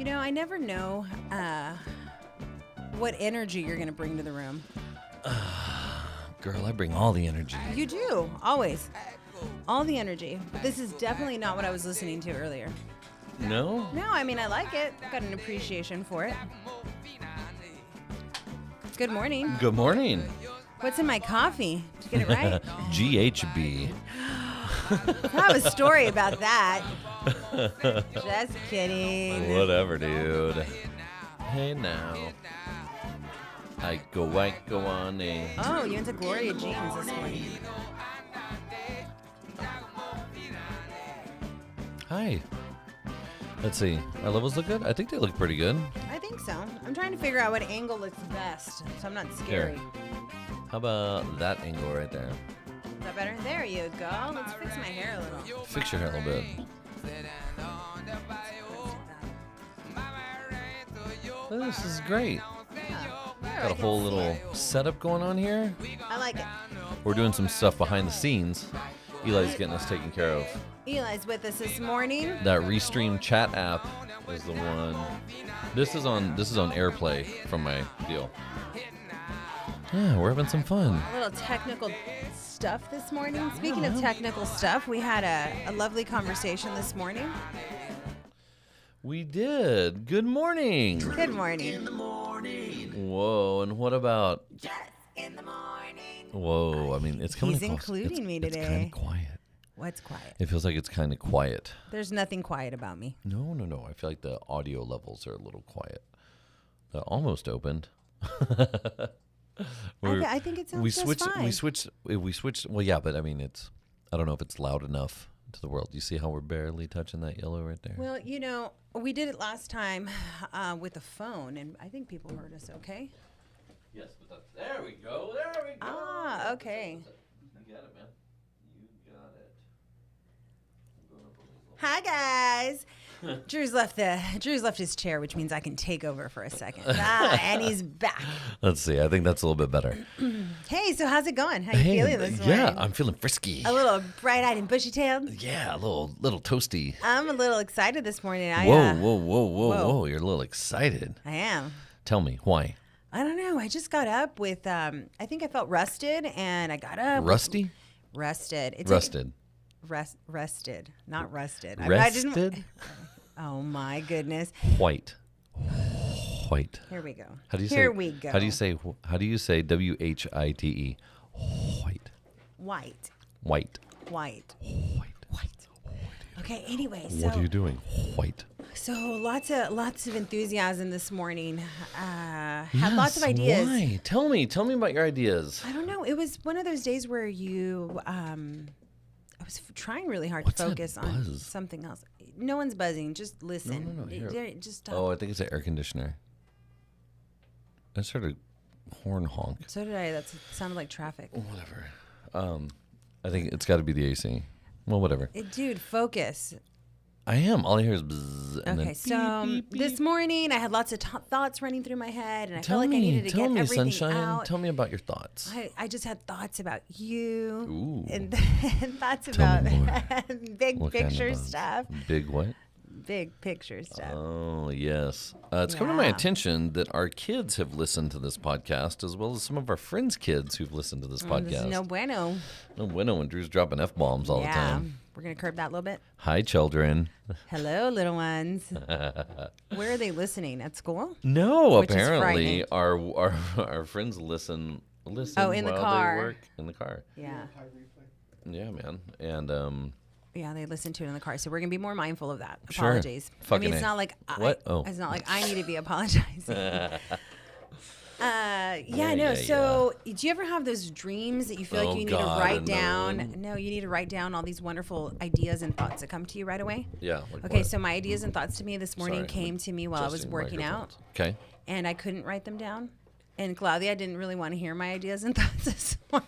I never know what energy you're going to bring to the room. Girl, I bring all the energy. You do, always. All the energy. But this is definitely not what I was listening to earlier. No? No, I mean, I like it. I've got an appreciation for it. Good morning. Good morning. What's in my coffee? Did you get it right? GHB. I have a story about that. Just kidding. Whatever, dude. Hey now. I go on a... Oh, you went to Gloria Jeans this morning. Hi. Let's see. Our levels look good? I think they look pretty good. I think so. I'm trying to figure out what angle looks best, so I'm not scary. Here. How about that angle right there? Is that better? There you go. Let's fix my hair a little. Fix your hair a little bit. This is great. Yeah. Got a whole little setup going on here. I like it. We're doing some stuff behind the scenes. Eli's getting us taken care of. Eli's with us this morning. That Restream chat app is the one. This is on AirPlay from my deal. Yeah, we're having some fun. A little technical stuff this morning. Speaking of technical stuff, we had a lovely conversation this morning. We did. Good morning. Good morning. In the morning. Whoa, and what about... Yes, in the morning. Whoa, I mean, it's coming He's including me today. It's kind of quiet. What's quiet? It feels like it's kind of quiet. There's nothing quiet about me. No. I feel like the audio levels are a little quiet. That almost opened. I think it sounds just fine. We switched. Well, yeah, but I mean, I don't know if it's loud enough to the world. You see how we're barely touching that yellow right there? Well, we did it last time with a phone, and I think people heard us okay. Yes, but there we go. There we go. Ah, okay. You got it, man. You got it. Hi, guys. Drew's left his chair, which means I can take over for a second. And he's back. Let's see. I think that's a little bit better. Hey, so how's it going? How you feeling this morning? Yeah, I'm feeling frisky. A little bright-eyed and bushy-tailed? Yeah, a little toasty. I'm a little excited this morning. Whoa. You're a little excited. I am. Tell me, why? I don't know. I just got up with, I think I felt rusted, and I got up. Rusty? Rested. Rusted. Rested, not rusted. Rested? Oh my goodness. White. Here we go. How do you Here say? we go. How do you say WHITE? White. Okay. Anyway, so What are you doing? White. So lots of enthusiasm this morning. Had lots of ideas. Why? Tell me about your ideas. I don't know. It was one of those days where I was trying really hard What's to focus that on buzz? something else. No one's buzzing. Just listen. No. Here. Just stop. Oh, I think it's an air conditioner. I just heard a horn honk. So did I. That sounded like traffic. Whatever. I think it's got to be the AC. Well, whatever. Dude, focus. I am. All I hear is bzzz. And Okay, then so beep, beep, this beep. morning I had lots of thoughts running through my head, and I Tell felt like I needed to tell get me, everything sunshine. out. Tell me about your thoughts. I just had thoughts about you, Ooh. and thoughts Tell about me more. big What kind of picture thoughts? stuff. Big what? Big picture stuff. Oh, yes. It's come to my Yeah. attention that our kids have listened to this podcast, as well as some of our friends' kids who've listened to this podcast. This is no bueno. No bueno when Drew's dropping F-bombs all the time. We're gonna curb that a little bit. Hi, children. Hello, little ones. Where are they listening? At school? No, Which is apparently our friends listen Oh, in the while car. they work in the car. Yeah. Yeah, man. And Yeah, they listen to it in the car, so we're gonna be more mindful of that. Sure. Apologies. Fucking I mean, it's A. not like What? it's not like I need to be apologizing. Yeah, no. yeah, So, do you ever have those dreams that you feel Oh, like you need God, to write another down? one. No, you need to write down all these wonderful ideas and thoughts that come to you right away. yeah. Like Okay, what? so my ideas and thoughts to me this morning Sorry, came to me while I was adjusting working out, microphones. Okay. and I couldn't write them down. And Claudia didn't really want to hear my ideas and thoughts this morning.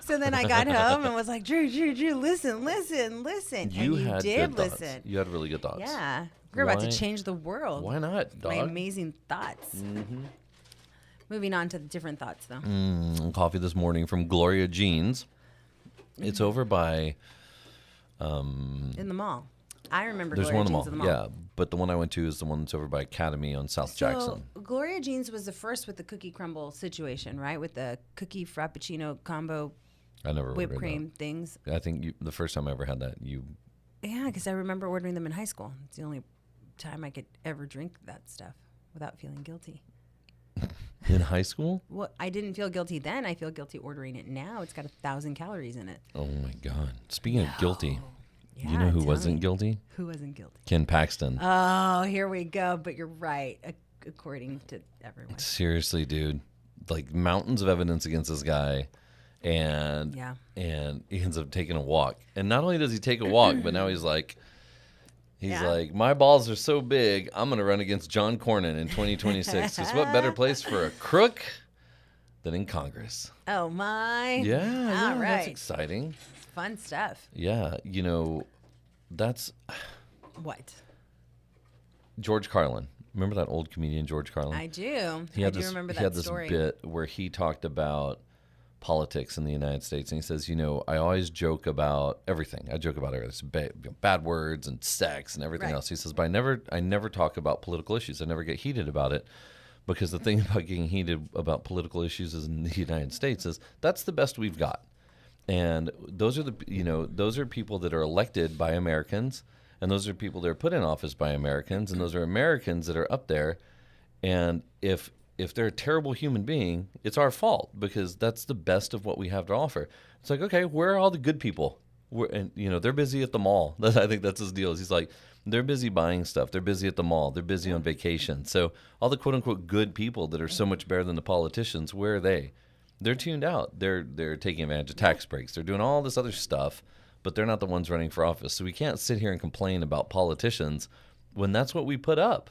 So then I got home and was like, Drew, listen. And you had did good thoughts. listen. You had really good thoughts. Yeah. We're about Why- to change the world. Why not, dog? My amazing thoughts. Mm-hmm. Moving on to the different thoughts, though. Coffee this morning from Gloria Jeans. It's over by In the mall. I remember There's Gloria one of Jeans them in all. the mall. Yeah, but the one I went to is the one that's over by Academy on South Jackson. Gloria Jeans was the first with the cookie crumble situation, right? With the cookie frappuccino combo I never whipped ordered cream things. that. I think the first time I ever had that, Yeah, because I remember ordering them in high school. It's the only time I could ever drink that stuff without feeling guilty. in high school. Well, I didn't feel guilty then. I feel guilty ordering it now. It's got 1,000 calories in it. Oh my God! Speaking of guilty, Yeah, do you know who tell wasn't me. guilty? Who wasn't guilty? Ken Paxton. Oh, here we go. But you're right, according to everyone. Seriously, dude. Like mountains of evidence against this guy, and Yeah. and he ends up taking a walk. And not only does he take a walk, but now he's like, Yeah. my balls are so big, I'm gonna run against John Cornyn in 2026. Because what better place for a crook than in Congress? Oh my. Yeah, All that's right. exciting. Fun stuff. Yeah, that's What? George Carlin. Remember that old comedian George Carlin? I do. He I had do this, remember he had that this story. bit where he talked about politics in the United States, and he says, I always joke about everything. I joke about everything, bad words and sex and everything Right. else. He says, but I never talk about political issues. I never get heated about it, because the thing about getting heated about political issues in the United States is that's the best we've got, and those are people that are elected by Americans, and those are people that are put in office by Americans, and those are Americans that are up there. And if they're a terrible human being, it's our fault, because that's the best of what we have to offer. It's like, okay, where are all the good people? They're busy at the mall. I think that's his deal. He's like, they're busy buying stuff. They're busy at the mall. They're busy on vacation. So all the quote unquote good people that are so much better than the politicians, where are they? They're tuned out. They're taking advantage of tax breaks. They're doing all this other stuff, but they're not the ones running for office. So we can't sit here and complain about politicians when that's what we put up.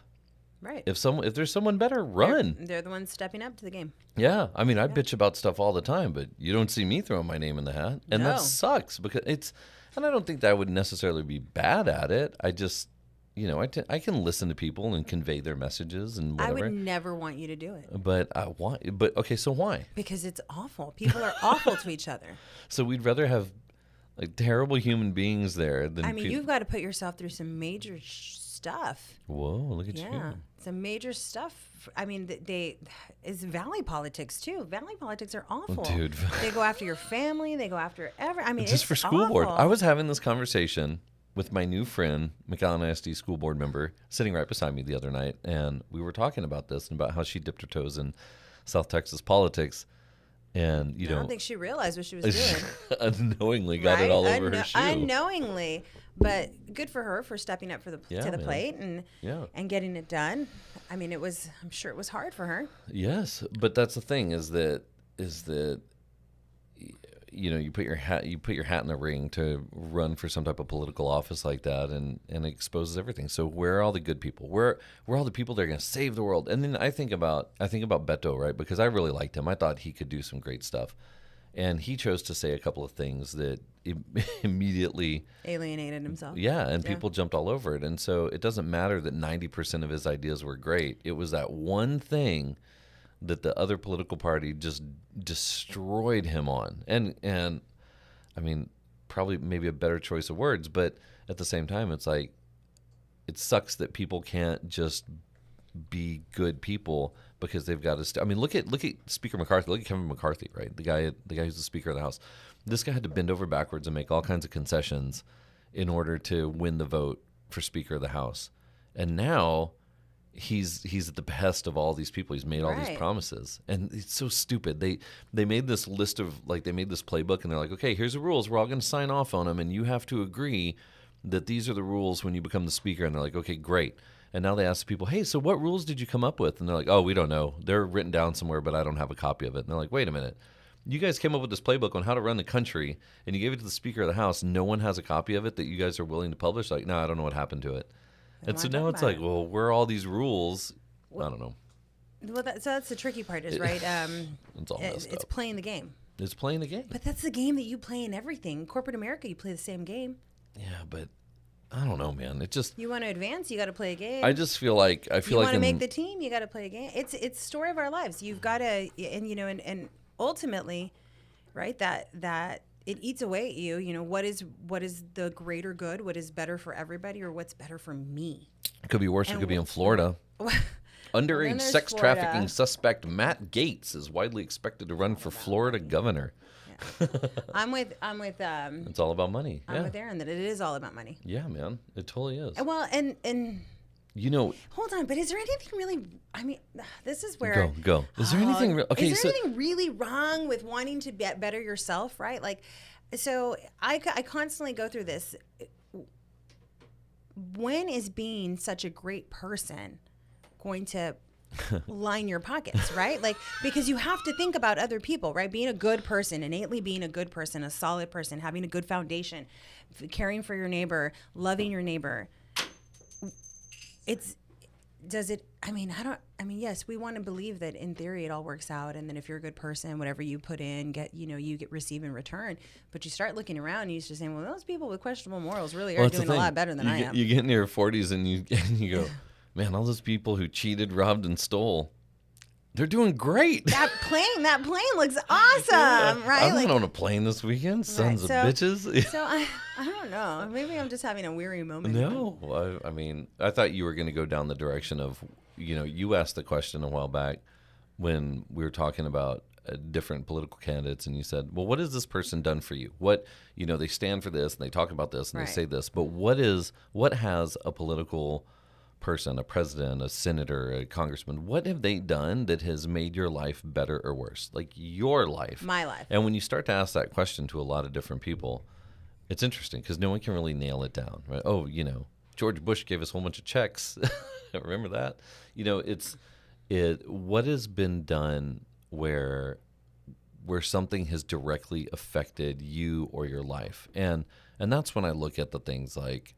Right. If there's someone better, run. They're the ones stepping up to the game. Yeah, I mean, I bitch about stuff all the time, but you don't see me throwing my name in the hat, and No. that sucks, because and I don't think that I would necessarily be bad at it. I just, I can listen to people and convey their messages and I whatever. would never want you to do it But okay, so why? because it's awful. People are awful to each other. So we'd rather have like terrible human beings there than I mean, you've got to put yourself through some major stuff. Whoa, look at Yeah, you. some major stuff. I mean, it's valley politics too. Valley politics are awful, Dude. They go after your family. They go after I mean, Just it's for school board. awful. I was having this conversation with my new friend, McAllen ISD school board member, sitting right beside me the other night, and we were talking about this and about how she dipped her toes in South Texas politics, and I don't think she realized what she was doing. unknowingly got it Right? all over her shoe. Unknowingly, but good for her for stepping up to the man. plate and Yeah. and getting it done. I mean, I'm sure it was hard for her. Yes, but that's the thing is that you put your hat in the ring to run for some type of political office like that, and it exposes everything. So where are all the good people? Where are all the people that are going to save the world? And then I think about Beto, right? Because I really liked him. I thought he could do some great stuff, and he chose to say a couple of things that immediately Alienated himself. yeah, and people jumped all over it. And so it doesn't matter that 90% of his ideas were great. It was that one thing that the other political party just destroyed him on. And I mean, probably maybe a better choice of words, but at the same time, it's like, it sucks that people can't just be good people because they've got to. I mean, look at Speaker McCarthy. Look at Kevin McCarthy, right? The guy who's the Speaker of the House. This guy had to bend over backwards and make all kinds of concessions in order to win the vote for Speaker of the House. And now he's at the behest of all these people. He's made all these Right. promises, and it's so stupid. They made this list of they made this playbook, and they're like, okay, here's the rules. We're all going to sign off on them, and you have to agree that these are the rules when you become the Speaker. And they're like, okay, great. And now they ask the people, hey, so what rules did you come up with? And they're like, oh, we don't know. They're written down somewhere, but I don't have a copy of it. And they're like, wait a minute. You guys came up with this playbook on how to run the country, and you gave it to the Speaker of the House. No one has a copy of it that you guys are willing to publish? Like, no, I don't know what happened to it. And so wanna now talk it's about like, it. well, where are all these rules? I don't know. Well, so that's the tricky part, is right. It's all messed It's up. playing the game. It's playing the game. But that's the game that you play in everything. Corporate America, you play the same game. Yeah, but I don't know, man. It just, You want to advance, you got to play a game. I just feel like, you want to make the team, you got to play a game. It's the story of our lives. You've got to, and ultimately, right, that it eats away at you. You know, what is the greater good? What is better for everybody, or what's better for me? It could be worse. It could be in Florida. Underage there's sex Florida. trafficking suspect Matt Gaetz is widely expected to run for Florida governor. I'm with It's all about money. I'm with Aaron that it is all about money. Yeah, man. It totally is. Well, and You know, hold on, but is there anything really? I mean, this is where go. Is there anything? Okay, is there anything really wrong with wanting to better yourself? Right? Like, so I constantly go through this. When is being such a great person going to line your pockets, right? Like, because you have to think about other people, right? Being a good person, innately being a good person, a solid person, having a good foundation, caring for your neighbor, loving your neighbor. Yes, we want to believe that in theory it all works out, and then if you're a good person, whatever you put in, you receive in return. But you start looking around and you start saying, well, those people with questionable morals really are doing a lot better than I am. You get in your 40s and you go, man, all those people who cheated, robbed, and stole, they're doing great. That plane looks awesome, right? I'm not on a plane this weekend, sons of bitches. So I don't know. Maybe I'm just having a weary moment. No, I mean, I thought you were going to go down the direction of, you asked the question a while back when we were talking about different political candidates, and you said, well, what has this person done for you? What, they stand for this and they talk about this and they say this, but what has a political person, a president, a senator, a congressman, what have they done that has made your life better or worse? Like your life. My life. And when you start to ask that question to a lot of different people, it's interesting because no one can really nail it down, right? Oh, George Bush gave us a whole bunch of checks. Remember that? What has been done where something has directly affected you or your life? And that's when I look at the things like,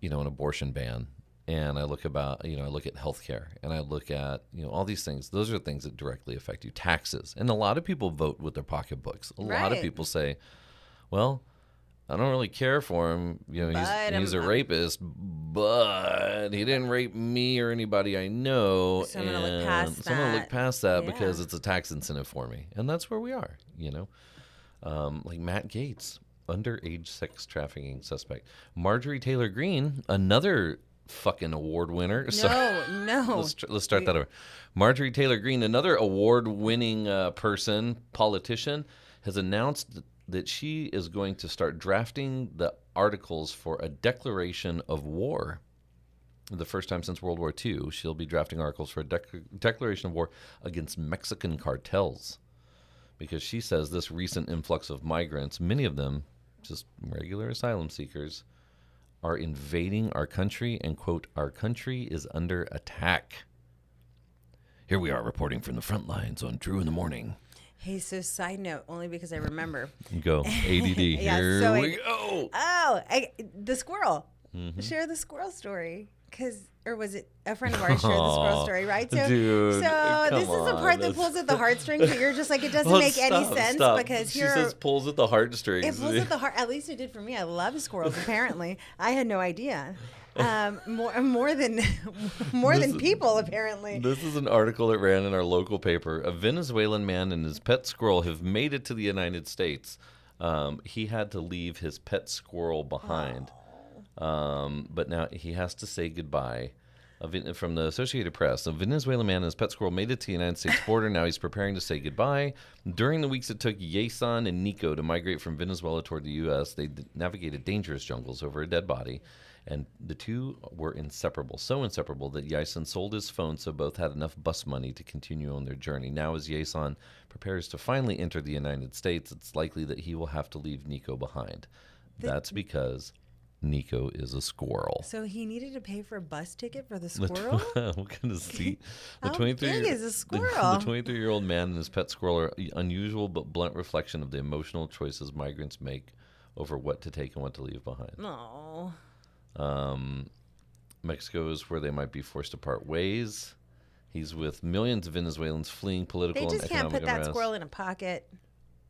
an abortion ban. And I look about, I look at healthcare, and I look at, all these things. Those are things that directly affect you. Taxes. And a lot of people vote with their pocketbooks. A lot of people say, well, I don't really care for him. He's a rapist, but he didn't rape me or anybody I know. So I'm going to look past that because it's a tax incentive for me. And that's where we are, like Matt Gaetz, underage sex trafficking suspect. Marjorie Taylor Greene, another fucking award winner. No. Let's start that over. Marjorie Taylor Greene, another award-winning politician, has announced that she is going to start drafting the articles for a declaration of war. The first time since World War II, she'll be drafting articles for a declaration of war against Mexican cartels, because she says this recent influx of migrants, many of them just regular asylum seekers, are invading our country, and, quote, our country is under attack. Here we are reporting from the front lines on Drew in the Morning. Hey, so side note, only because I remember. Go, ADD, here we go. The squirrel. Mm-hmm. Share the squirrel story. Or was it a friend of ours shared the squirrel story, right? So, dude, this is the part that pulls at the heartstrings, but you're just like, it doesn't make any sense because she says pulls at the heartstrings. It pulls at the heart. At least it did for me. I love squirrels. Apparently, I had no idea. More than people, apparently. This is an article that ran in our local paper. A Venezuelan man and his pet squirrel have made it to the United States. He had to leave his pet squirrel behind. But now he has to say goodbye. From the Associated Press, a Venezuelan man and his pet squirrel made it to the United States border. Now he's preparing to say goodbye. During the weeks it took Yason and Nico to migrate from Venezuela toward the U.S., they navigated dangerous jungles over a dead body, and the two were inseparable. So inseparable that Yason sold his phone so both had enough bus money to continue on their journey. Now as Yason prepares to finally enter the United States, it's likely that he will have to leave Nico behind. That's because Nico is a squirrel. So he needed to pay for a bus ticket for the squirrel? What kind of seat? How big is a squirrel? The 23-year-old man and his pet squirrel are an unusual but blunt reflection of the emotional choices migrants make over what to take and what to leave behind. No. Mexico is where they might be forced to part ways. He's with millions of Venezuelans fleeing political and economic unrest. They just can't put that squirrel in a pocket.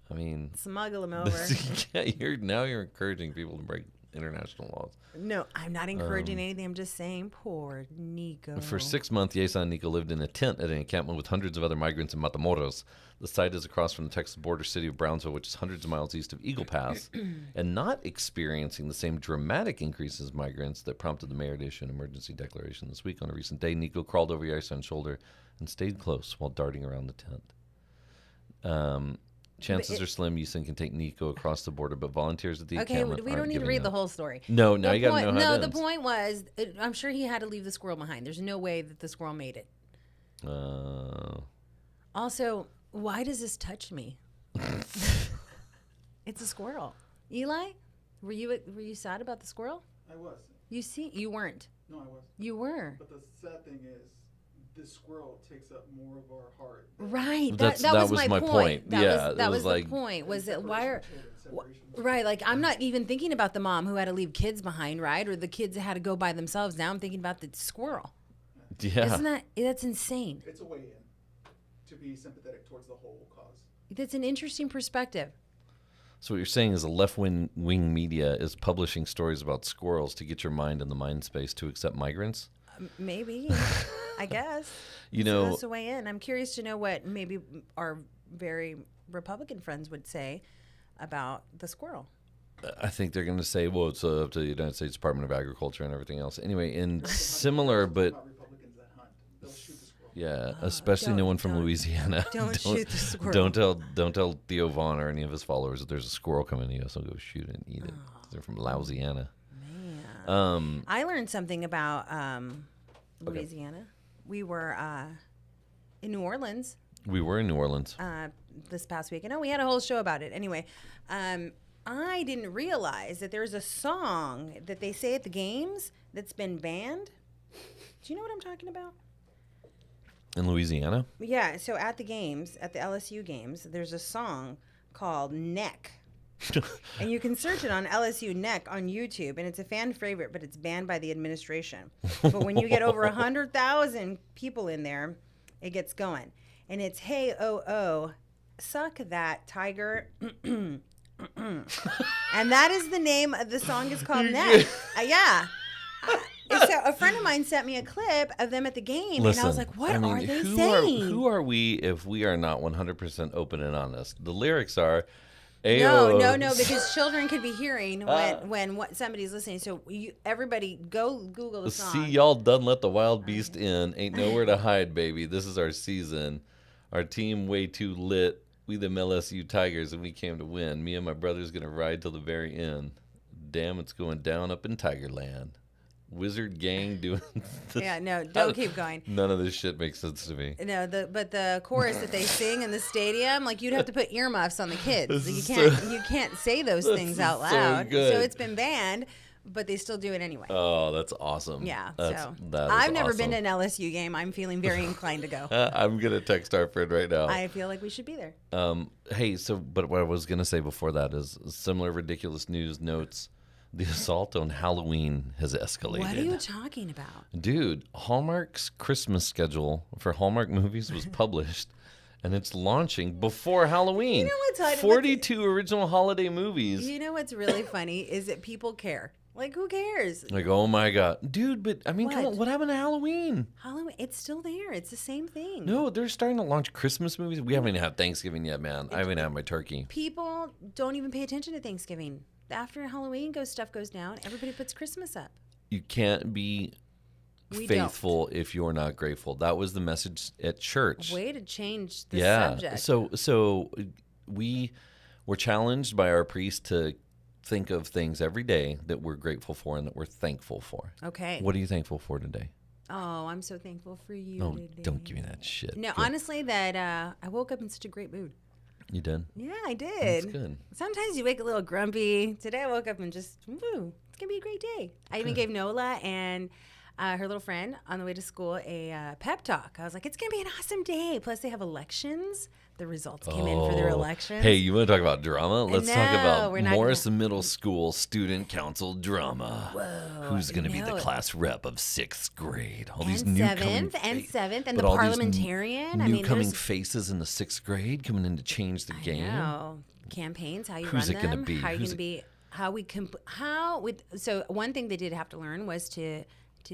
I mean, smuggle him over. You're encouraging people to break international laws. No, I'm not encouraging anything. I'm just saying, poor Nico. For 6 months, Yesa and Nico lived in a tent at an encampment with hundreds of other migrants in Matamoros. The site is across from the Texas border city of Brownsville, which is hundreds of miles east of Eagle Pass, and not experiencing the same dramatic increases of migrants that prompted the mayor to issue an emergency declaration this week. On a recent day, Nico crawled over Yesa's shoulder and stayed close while darting around the tent. Chances are slim Yesen can take Nico across the border, but volunteers at the encampment we don't need to read the whole story. No, now you got to know how it the ends. point was, I'm sure he had to leave the squirrel behind. There's no way that the squirrel made it. Also, why does this touch me? It's a squirrel. Eli, were you sad about the squirrel? I was. You weren't. No, I was. You were. But the sad thing is, this squirrel takes up more of our heart. Right. That was my point. That was like, the point. Was it why are Separation. right? Like I'm not even thinking about the mom who had to leave kids behind, right? Or the kids that had to go by themselves. Now I'm thinking about the squirrel. yeah. That's insane? It's a way in to be sympathetic towards the whole cause. That's an interesting perspective. So what you're saying is the left-wing media is publishing stories about squirrels to get your mind in the mind space to accept migrants? Maybe, I guess. So that's the way in. I'm curious to know what maybe our very Republican friends would say about the squirrel. I think they're going to say, well, it's up to the United States Department of Agriculture and everything else. Anyway, in similar, but Not Republicans that hunt. They'll shoot the squirrel. yeah, especially no one from Louisiana. Don't shoot the squirrel. Don't tell Theo Vaughn or any of his followers that there's a squirrel coming to you, so go shoot it and eat it. They're from Louisiana. I learned something about Louisiana. We were in New Orleans We were in New Orleans. this past week. I know we had a whole show about it. Anyway, I didn't realize that there's a song that they say at the games that's been banned. Do you know what I'm talking about? In Louisiana? Yeah, so at the games, at the LSU games, there's a song called Neck. And you can search it on LSU Neck on YouTube, and it's a fan favorite, but it's banned by the administration. But when you get over 100,000 people in there, it gets going. And it's Hey Oh Oh, Suck That Tiger. And that is the name of the song. Is called Neck. Yeah. So a friend of mine sent me a clip of them at the game, and I was like, what are they saying? Who are we if we are not 100% open and honest? The lyrics are... No, because children could be hearing when somebody's listening. So everybody go Google the song. See, y'all done let the wild beast in. Ain't nowhere to hide, baby. This is our season. Our team way too lit. We the LSU Tigers, and we came to win. Me and my brother's going to ride till the very end. Damn, it's going down up in Tigerland. Wizard gang doing this. Yeah, no, don't keep going. None of this shit makes sense to me. No, but the chorus that they sing in the stadium, like you'd have to put earmuffs on the kids. You can't say those things out loud. good. So it's been banned, but they still do it anyway. Oh, that's awesome. Yeah, that is I've never awesome. been to an LSU game. I'm feeling very inclined to go. I'm gonna text our friend right now. I feel like we should be there. Hey, but what I was gonna say before that is similar ridiculous news notes. The assault on Halloween has escalated. What are you talking about? Dude, Hallmark's Christmas schedule for Hallmark movies was published, and it's launching before Halloween. You know what's funny? 42 original holiday movies. You know what's really funny is that people care. Like, who cares? Like, oh my God. Dude, but I mean, come on, what happened to Halloween? Halloween, it's still there. It's the same thing. No, they're starting to launch Christmas movies. We haven't had Thanksgiving yet, man. I haven't had my turkey. People don't even pay attention to Thanksgiving. After Halloween stuff goes down, everybody puts Christmas up. You can't be faithful if you're not grateful. That was the message at church. Way to change the subject. So we were challenged by our priest to think of things every day that we're grateful for and that we're thankful for. Okay. What are you thankful for today? Oh, I'm so thankful for you today. Don't give me that shit. No, honestly, that I woke up in such a great mood. You did? Yeah, I did. That's good. Sometimes you wake a little grumpy. Today I woke up and just, woo, it's going to be a great day. I even gave Nola and her little friend on the way to school a pep talk. I was like, it's going to be an awesome day. Plus they have elections. The results came in for their elections. Hey, you want to talk about drama? Let's talk about we're not Morrison Middle School Student Council drama. Whoa, Who's going to be the class rep of 6th grade? All these new seventh, and the parliamentarian. Newcoming faces in the 6th grade coming in to change the game. I know. Campaigns, how you Who's run it them. gonna be? How you going to be So one thing they did have to learn was to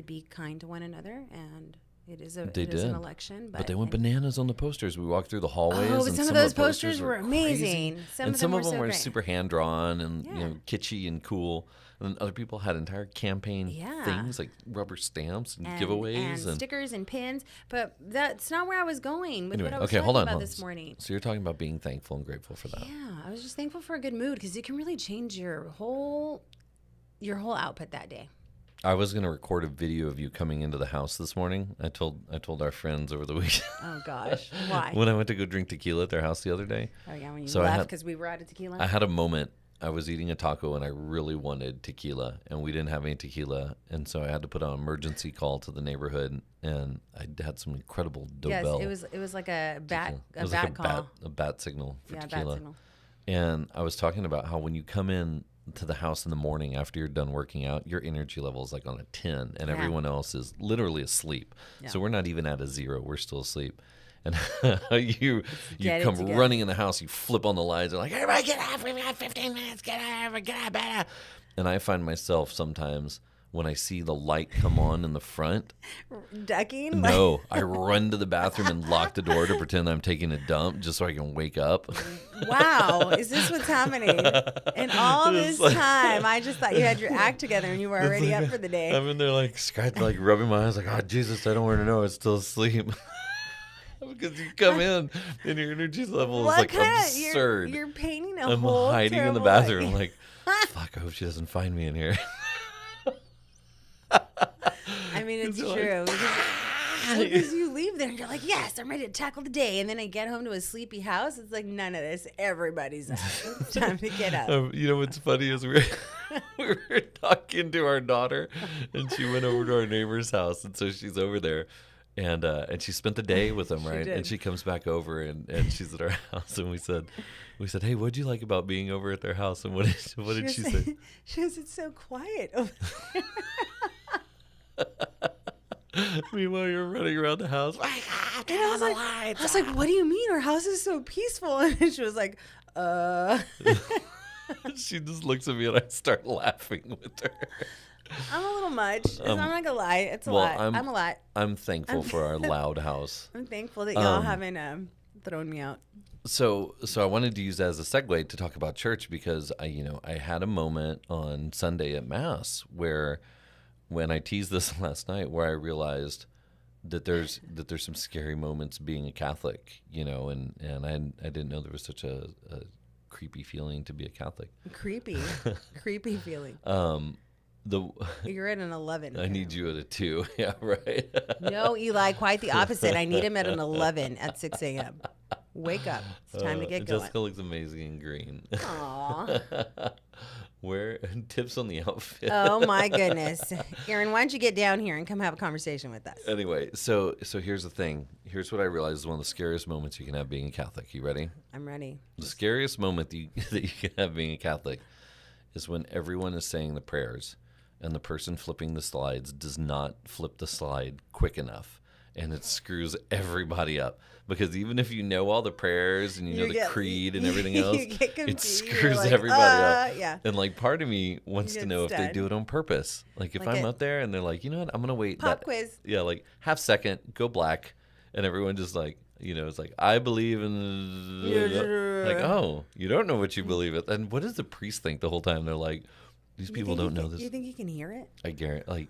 be kind to one another, and it is an election. But they went bananas on the posters. We walked through the hallways, but and some of those posters were amazing. crazy. Some and of some them of were them so were great. super hand drawn and kitschy and cool. And then other people had entire campaign things like rubber stamps and giveaways and stickers and pins. But that's not where I was going with anyway, what I was hold talking on, about this morning. So you're talking about being thankful and grateful for that. Yeah, I was just thankful for a good mood because it can really change your whole output that day. I was going to record a video of you coming into the house this morning. I told our friends over the weekend. Oh gosh, why? When I went to go drink tequila at their house the other day. Oh yeah, when you So left because we were out of tequila. I had a moment. I was eating a taco and I really wanted tequila, and we didn't have any tequila, and so I had to put an emergency call to the neighborhood, and I had some incredible doorbell. Yes, it was like a bat tequila. a It was bat like call. a bat signal for tequila. Bat signal. And I was talking about how when you come in to the house in the morning after you're done working out, your energy level is like on a 10, and everyone else is literally asleep. Yeah. So we're not even at a 0. We're still asleep. And you come together. running in the house, you flip on the lights, and like, everybody get up, we've got 15 minutes, get up. And I find myself sometimes when I see the light come on in the front, Ducking? no, I run to the bathroom and lock the door to pretend I'm taking a dump just so I can wake up. Wow, is this what's happening? In all this time, I just thought you had your act together and you were already up for the day. I'm in there like rubbing my eyes like, oh, Jesus, I don't want to know. It's still asleep. Because you come in and your energy level is like absurd. You're painting a I'm whole hiding in the terrible bathroom light. like, fuck, I hope she doesn't find me in here. I mean, it's You're true. like, Because you leave there and you're like, yes, I'm ready to tackle the day. And then I get home to a sleepy house. It's like, none of this. Everybody's up. It's time to get up. You know what's funny is we were talking to our daughter, and she went over to our neighbor's house, and so she's over there. And she spent the day with them, right? did. And she comes back over, and she's at our house, and we said, hey, what'd you like about being over at their house? And what did she say? She goes, it's so quiet over there. Meanwhile, you're running around the house. And I was like, what do you mean? Our house is so peaceful. And she was like, She just looks at me, and I start laughing with her. I'm a little much. I'm not going to lie. It's a lot. I'm a lot. I'm thankful for our loud house. I'm thankful that y'all haven't thrown me out. So I wanted to use that as a segue to talk about church, because I had a moment on Sunday at Mass where, when I teased this last night, where I realized that there's some scary moments being a Catholic, and I didn't know there was such a creepy feeling to be a Catholic. Creepy feeling. You're at an 11. I need you at a 2. Yeah, right. No, Eli, quite the opposite. I need him at an 11 at 6 a.m. Wake up. It's time to get going. Jessica looks amazing in green. Aw. Where tips on the outfit? Oh, my goodness. Aaron, why don't you get down here and come have a conversation with us? Anyway, so here's the thing. Here's what I realized is one of the scariest moments you can have being a Catholic. You ready? I'm ready. The scariest moment that you can have being a Catholic is when everyone is saying the prayers and the person flipping the slides does not flip the slide quick enough, and it screws everybody up. Because even if you know all the prayers and you know the creed and everything else, it screws like, everybody up. Yeah. And like part of me wants to know if they do it on purpose. Like if I'm up there and they're like, you know what, I'm gonna wait. Pop quiz. Yeah, like half second, go black, and everyone just like, it's like, I believe in. Like, oh, you don't know what you believe in. And what does the priest think the whole time? They're like, these people don't know this. You think you can hear it? I guarantee, like,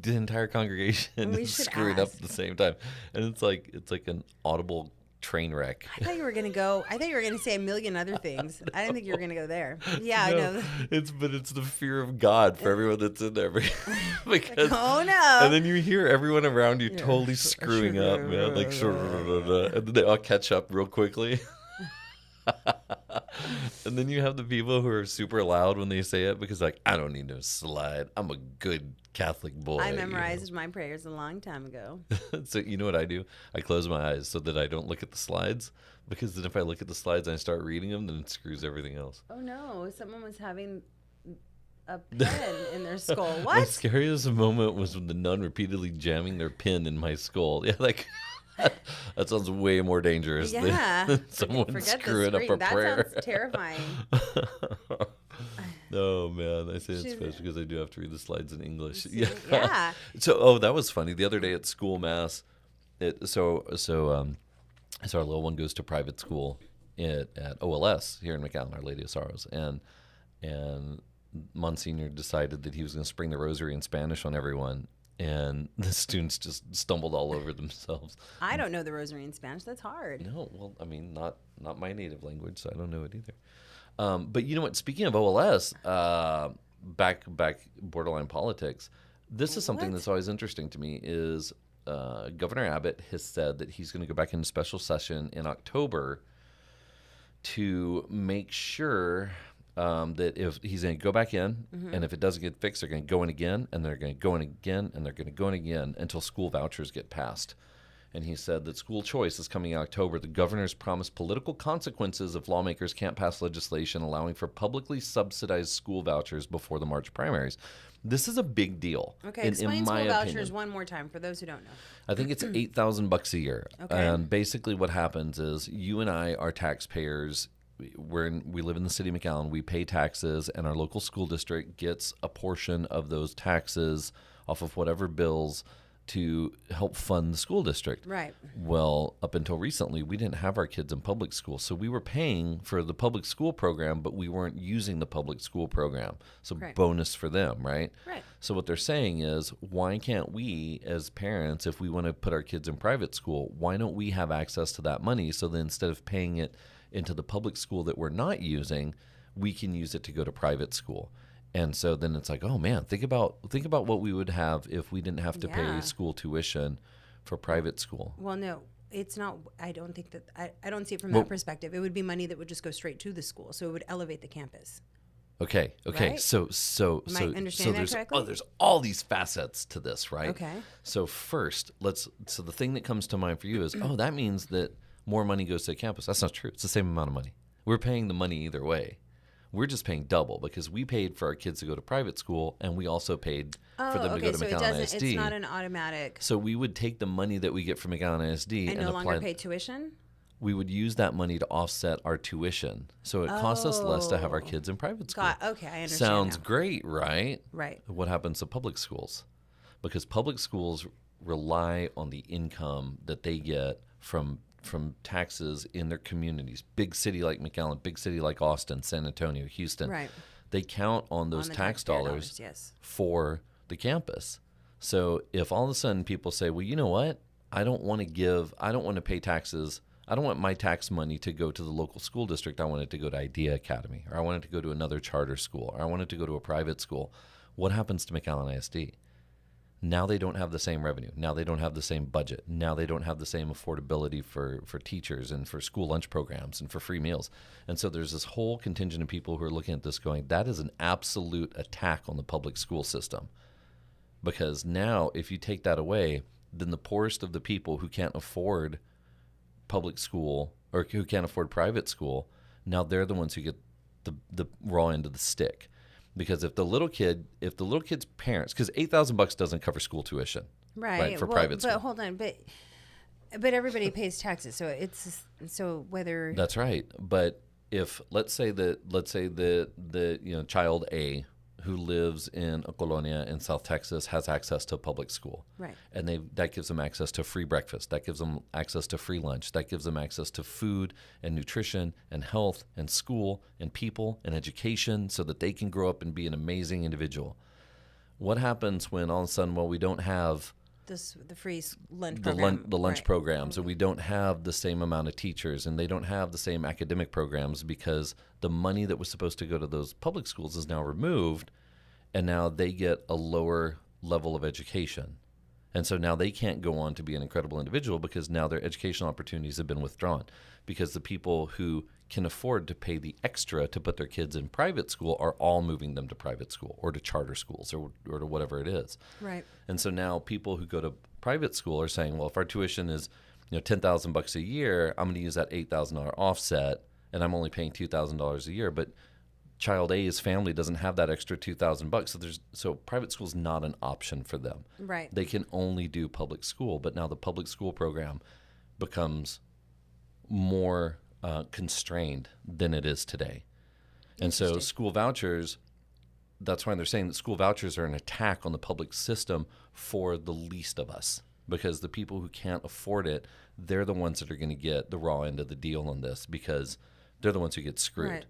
the entire congregation is screwing up at the same time, and it's like an audible train wreck. I thought you were gonna say a million other things. I didn't think you were gonna go there. Yeah, no. It's the fear of God for everyone that's in there, because oh no. And then you hear everyone around you totally screwing up, man. Like, and then they all catch up real quickly. And then you have the people who are super loud when they say it, because like, I don't need no slide. I'm a good Catholic boy. I memorized my prayers a long time ago. So you know what I do? I close my eyes so that I don't look at the slides, because then if I look at the slides and I start reading them, then it screws everything else. Oh no, someone was having a pen in their skull. What? The scariest moment was when the nun repeatedly jamming their pin in my skull. Yeah, like that sounds way more dangerous than someone screwing up a prayer. That sounds terrifying. Oh man, I say it's She's- Spanish because I do have to read the slides in English. See? Yeah. So, that was funny. The other day at school mass, so our little one goes to private school at OLS here in McAllen, Our Lady of Sorrows, and Monsignor decided that he was going to spring the rosary in Spanish on everyone, and the students just stumbled all over themselves. I don't know the rosary in Spanish. That's hard. No, well, I mean, not my native language, so I don't know it either. But you know what? Speaking of OLS, back borderline politics, this is something What? that's always interesting to me. Is Governor Abbott has said that he's going to go back into special session in October to make sure that if he's going to go back in, and if it doesn't get fixed, they're going to go in again, and they're going to go in again, and they're going to go in again until school vouchers get passed. And he said that school choice is coming in October. The governor's promised political consequences if lawmakers can't pass legislation allowing for publicly subsidized school vouchers before the March primaries. This is a big deal. Okay, explain school vouchers one more time for those who don't know. I think it's $8,000 a year. Okay. And basically what happens is you and I are taxpayers. We live in the city of McAllen. We pay taxes, and our local school district gets a portion of those taxes off of whatever bills to help fund the school district. Right. Well, up until recently, we didn't have our kids in public school. So we were paying for the public school program, but we weren't using the public school program. So Right. bonus for them, right? Right. So what they're saying is, why can't we as parents, if we want to put our kids in private school, why don't we have access to that money? So then instead of paying it into the public school that we're not using, we can use it to go to private school. And so then it's like, oh man, think about what we would have if we didn't have to Yeah. pay school tuition for private school. Well, no, it's not. I don't think that. I don't see it from Well- that perspective. It would be money that would just go straight to the school, so it would elevate the campus. Okay. Right? So Am I understanding that there's correctly? there's all these facets to this, right? Okay. So first, so the thing that comes to mind for you is, oh, that means that more money goes to the campus. That's not true. It's the same amount of money. We're paying the money either way. We're just paying double because we paid for our kids to go to private school, and we also paid for them to go to so McAllen ISD. it's not an automatic. So we would take the money that we get from McAllen ISD And and no apply. longer pay tuition. We would use that money to offset our tuition, so it costs us less to have our Oh. kids in private school. Okay, I understand. Sounds now. great, right? Right. What happens to public schools? Because public schools rely on the income that they get from taxes in their communities. Big city like McAllen, big city like Austin, San Antonio, Houston. Right. They count on those On the tax taxpayer dollars yes. for the campus. So if all of a sudden people say, well, you know what? I don't want to pay taxes. I don't want my tax money to go to the local school district. I want it to go to Idea Academy, or I want it to go to another charter school, or I want it to go to a private school. What happens to McAllen ISD? Now they don't have the same revenue. Now they don't have the same budget. Now they don't have the same affordability for teachers and for school lunch programs and for free meals. And so there's this whole contingent of people who are looking at this going, that is an absolute attack on the public school system. Because now if you take that away, then the poorest of the people who can't afford public school or who can't afford private school, now they're the ones who get the raw end of the stick. Because if the little kid's parents, because $8,000 doesn't cover school tuition, Right. for private school. But hold on, but everybody pays taxes, so whether That's right. But if let's say the child A who lives in a colonia in South Texas has access to public school, right. and that gives them access to free breakfast, that gives them access to free lunch, that gives them access to food and nutrition and health and school and people and education, so that they can grow up and be an amazing individual. What happens when all of a sudden, we don't have the free lunch the program, lunch right. programs, and we don't have the same amount of teachers, and they don't have the same academic programs because the money that was supposed to go to those public schools is now removed, and now they get a lower level of education. And so now they can't go on to be an incredible individual because now their educational opportunities have been withdrawn, because the people who can afford to pay the extra to put their kids in private school are all moving them to private school or to charter schools or to whatever it is. Right. And so now people who go to private school are saying, well, if our tuition is $10,000 a year, I'm going to use that $8,000 offset, and I'm only paying $2,000 a year. But child A's family doesn't have that extra $2,000, so private school is not an option for them. Right. They can only do public school, but now the public school program becomes more constrained than it is today. And so school vouchers that's why they're saying that school vouchers are an attack on the public system for the least of us, because the people who can't afford it, they're the ones that are going to get the raw end of the deal on this, because they're the ones who get screwed. Right.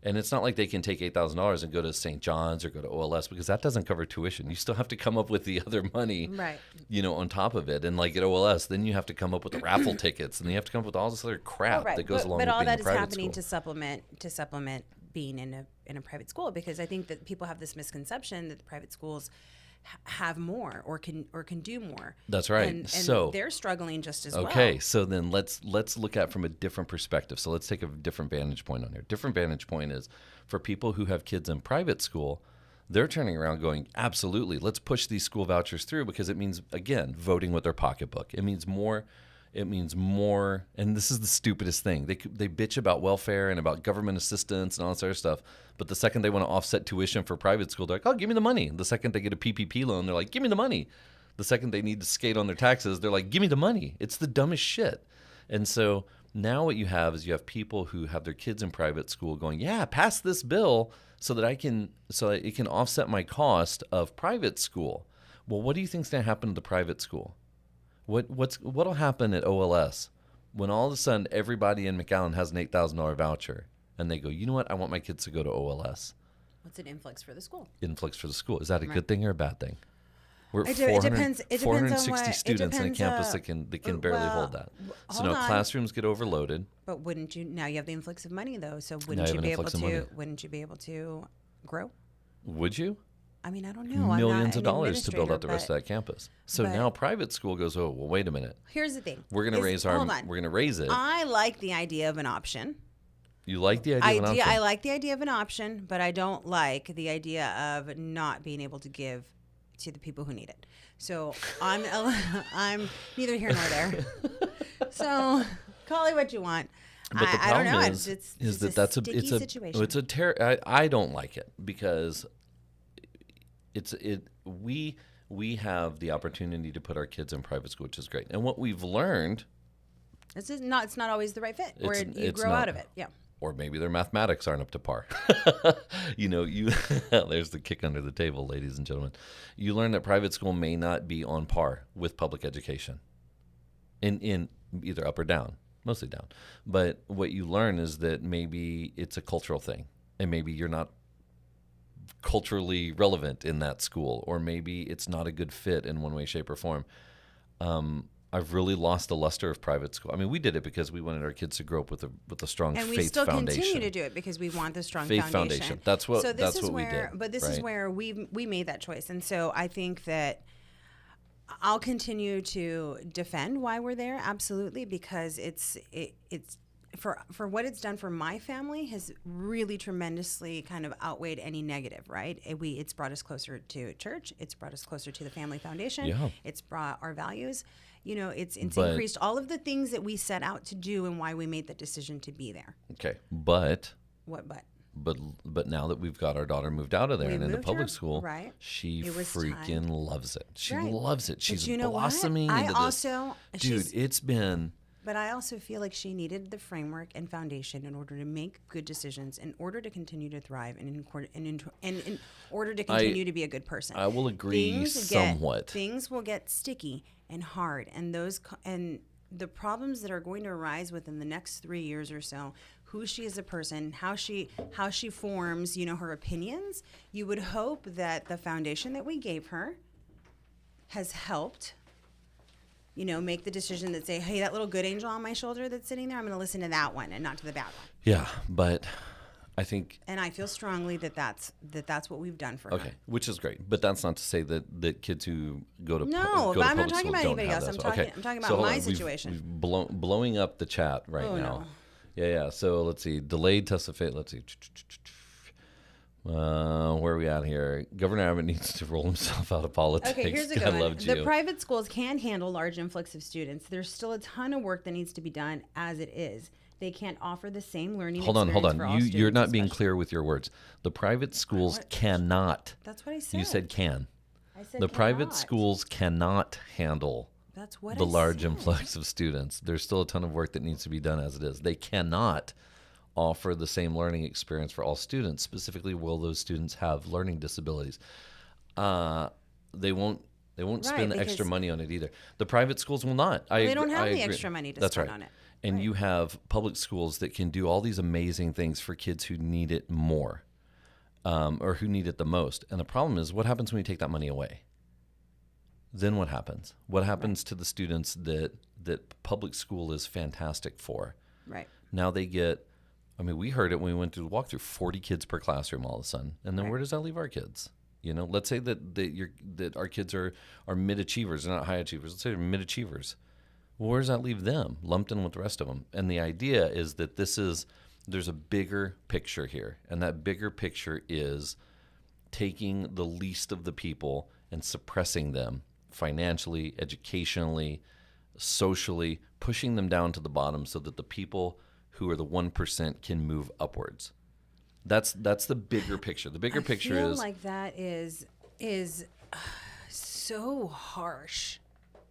And it's not like they can take $8,000 and go to St. John's or go to OLS, because that doesn't cover tuition. You still have to come up with the other money, Right. on top of it. And like at OLS, then you have to come up with the raffle tickets, and then you have to come up with all this other crap that goes along with all being that a is private happening school. to supplement being in a private school, because I think that people have this misconception that the private schools have more or can do more. That's right. And So they're struggling just as well. okay, so then let's look at it from a different perspective. So let's take a different vantage point on here. Different vantage point is for people who have kids in private school, they're turning around going, absolutely, let's push these school vouchers through, because it means, again, voting with their pocketbook. It means more, and this is the stupidest thing. They bitch about welfare and about government assistance and all this other stuff, but the second they want to offset tuition for private school, they're like, oh, give me the money. The second they get a PPP loan, they're like, give me the money. The second they need to skate on their taxes, they're like, give me the money. It's the dumbest shit. And so now what you have is you have people who have their kids in private school going, yeah, pass this bill so that it can offset my cost of private school. Well, what do you think's going to happen to the private school? What'll happen at OLS when all of a sudden everybody in McAllen has an $8,000 voucher and they go, you know what? I want my kids to go to OLS. What's an influx for the school? Influx for the school. Is that a good thing or a bad thing? We're It 400 depends. It depends on 460 what, students in a depends, campus that can barely well, hold that. So hold now on. classrooms get overloaded. But wouldn't you now you have the influx of money though? So Now wouldn't you you have be an able influx of money. wouldn't you be able to grow? Would you? I mean, I don't know. Millions of I'm not an dollars to build out the rest administrator, of that campus. So but- now private school goes, oh, well, wait a minute. but here's the thing. We're going to raise hold on. we're going to raise it. I like the idea of an option. You like the idea of an option? I like the idea of an option, but I don't like the idea of not being able to give to the people who need it. So I'm neither here nor there. So call it what you want. But the I don't problem know. is It's that a sticky situation. it's a I don't like it, because we have the opportunity to put our kids in private school, which is great. And what we've learned, It's not always the right fit, or you it's grow not. out of it. Yeah. or maybe their mathematics aren't up to par. There's the kick under the table, ladies and gentlemen. You learn that private school may not be on par with public education in either up or down, mostly down. But what you learn is that maybe it's a cultural thing, and maybe you're not culturally relevant in that school, or maybe it's not a good fit in one way, shape, or form. I've really lost the luster of private school. I mean, we did it because we wanted our kids to grow up with a strong and faith we still foundation. continue to do it because we want the strong Faith foundation. foundation. That's what So this that's is what where, we did. but this is right? where we made that choice, and so I think that I'll continue to defend why we're there, absolutely, because it's for what it's done for my family has really tremendously kind of outweighed any negative, right? It's brought us closer to church. It's brought us closer to the family foundation. Yeah. It's brought our values. It's But- increased all of the things that we set out to do and why we made the decision to be there. Okay, but What? but now that we've got our daughter moved out of there We and into moved public her, school, right. she It was freaking time. loves it. She Right. loves it. She's But you know what? blossoming I into also this. Dude, she's- it's been But I also feel like she needed the framework and foundation in order to make good decisions, in order to continue to thrive, and in order to continue to be a good person. I will agree somewhat. Things will get sticky and hard, and the problems that are going to arise within the next 3 years or so. Who she is as a person, how she forms, her opinions. You would hope that the foundation that we gave her has helped. Make the decision that say, hey, that little good angel on my shoulder that's sitting there, I'm going to listen to that one and not to the bad one. Yeah, but I think And I feel strongly that that's what we've done for okay, her. which is great. But that's not to say that kids who go to No, go but to I'm not public talking school about don't anybody have else. that. I'm talking about So hold my on. situation. We've blowing up the chat right Oh, now. no. Yeah. So let's see. Delayed test of fate. Let's see. Where are we at here? Governor Abbott needs to roll himself out of politics. Okay, here's a God good one. loved you. The private schools can handle large influx of students. There's still a ton of work that needs to be done as it is. They can't offer the same learning Hold experience on. for all You're students, not being especially- clear with your words. The private schools What? cannot. That's what I said. You said can. I said The private cannot. schools cannot handle That's what the I large said. influx of students. There's still a ton of work that needs to be done as it is. They cannot offer the same learning experience for all students? Specifically, will those students have learning disabilities? They won't spend extra because money on it either. The private schools will not. they don't have I the agree. extra money to That's spend right. on it. And Right. you have public schools that can do all these amazing things for kids who need it more, or who need it the most. And the problem is, what happens when you take that money away? Then what happens? What happens to the students that public school is fantastic for? Right. Now they get, I mean, we heard it when we went to the walkthrough, 40 kids per classroom all of a sudden. And then Right. where does that leave our kids? You know, let's say that our kids are mid-achievers, they're not high achievers. Let's say they're mid-achievers. Well, where does that leave them? Lumped in with the rest of them. And the idea is that there's a bigger picture here. And that bigger picture is taking the least of the people and suppressing them financially, educationally, socially, pushing them down to the bottom so that the people who are the 1% can move upwards. That's the bigger picture. The bigger picture I feel is like that is so harsh.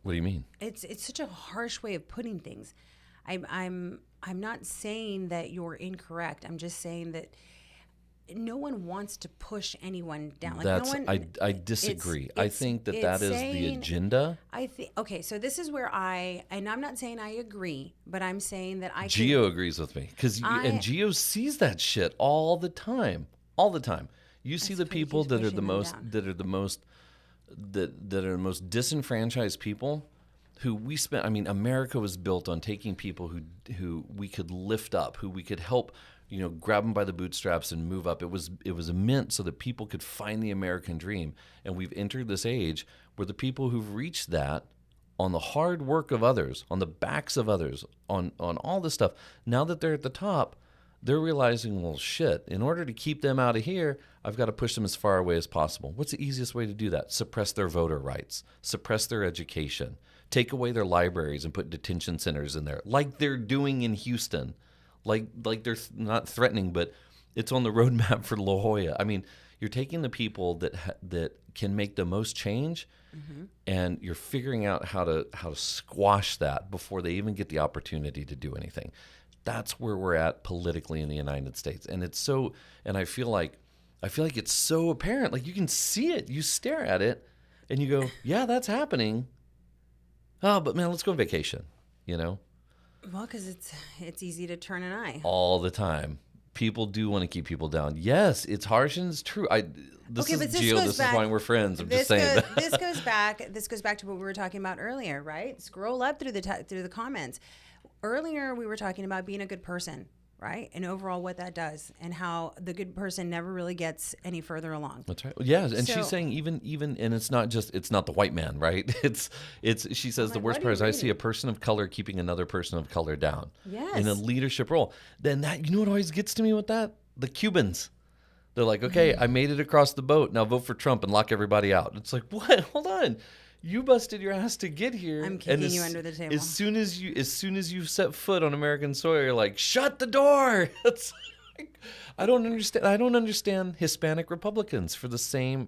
What do you mean? It's such a harsh way of putting things. I'm not saying that you're incorrect. I'm just saying that no one wants to push anyone down. Like That's no one, I disagree. I think that it's is the saying- agenda. I think okay. So this is where and I'm not saying I agree, but I'm saying that I can- Geo agrees with me and Geo sees that shit all the time. All the time. You see the because he people keeps that are pushing the them most down. that are the most disenfranchised people who we spent. I mean, America was built on taking people who we could lift up, who we could help, grab them by the bootstraps and move up. It was meant so that people could find the American dream. And we've entered this age where the people who've reached that on the hard work of others, on the backs of others, on all this stuff, now that they're at the top, they're realizing, well, shit, in order to keep them out of here, I've got to push them as far away as possible. What's the easiest way to do that? Suppress their voter rights, suppress their education, take away their libraries and put detention centers in there, like they're doing in Houston. Like they're not threatening, but it's on the roadmap for La Jolla. I mean, you're taking the people that can make the most change, and you're figuring out how to squash that before they even get the opportunity to do anything. That's where we're at politically in the United States, and it's so. And I feel like it's so apparent. Like you can see it. You stare at it, and you go, "Yeah, that's happening." Oh, but man, let's go on vacation. Well, because it's easy to turn an eye. All the time. People do want to keep people down. Yes, it's harsh and it's true. This is Gio. This is why we're friends. I'm just saying. This goes back to what we were talking about earlier, right? Scroll up through the comments. Earlier, we were talking about being a good person, right? And overall what that does and how the good person never really gets any further along. That's right. Yeah, and So- she's saying even and it's not the white man, right? She says the like, worst what are part is you I see a reading? person of color keeping another person of color down. Yes. In a leadership role. Then that, what always gets to me with that? The Cubans. They're like, okay, I made it across the boat. Now vote for Trump and lock everybody out. It's like, what? Hold on. You busted your ass to get here. I'm kicking you under the table. As soon as you set foot on American soil, you're like, shut the door. It's like, I don't understand Hispanic Republicans for the same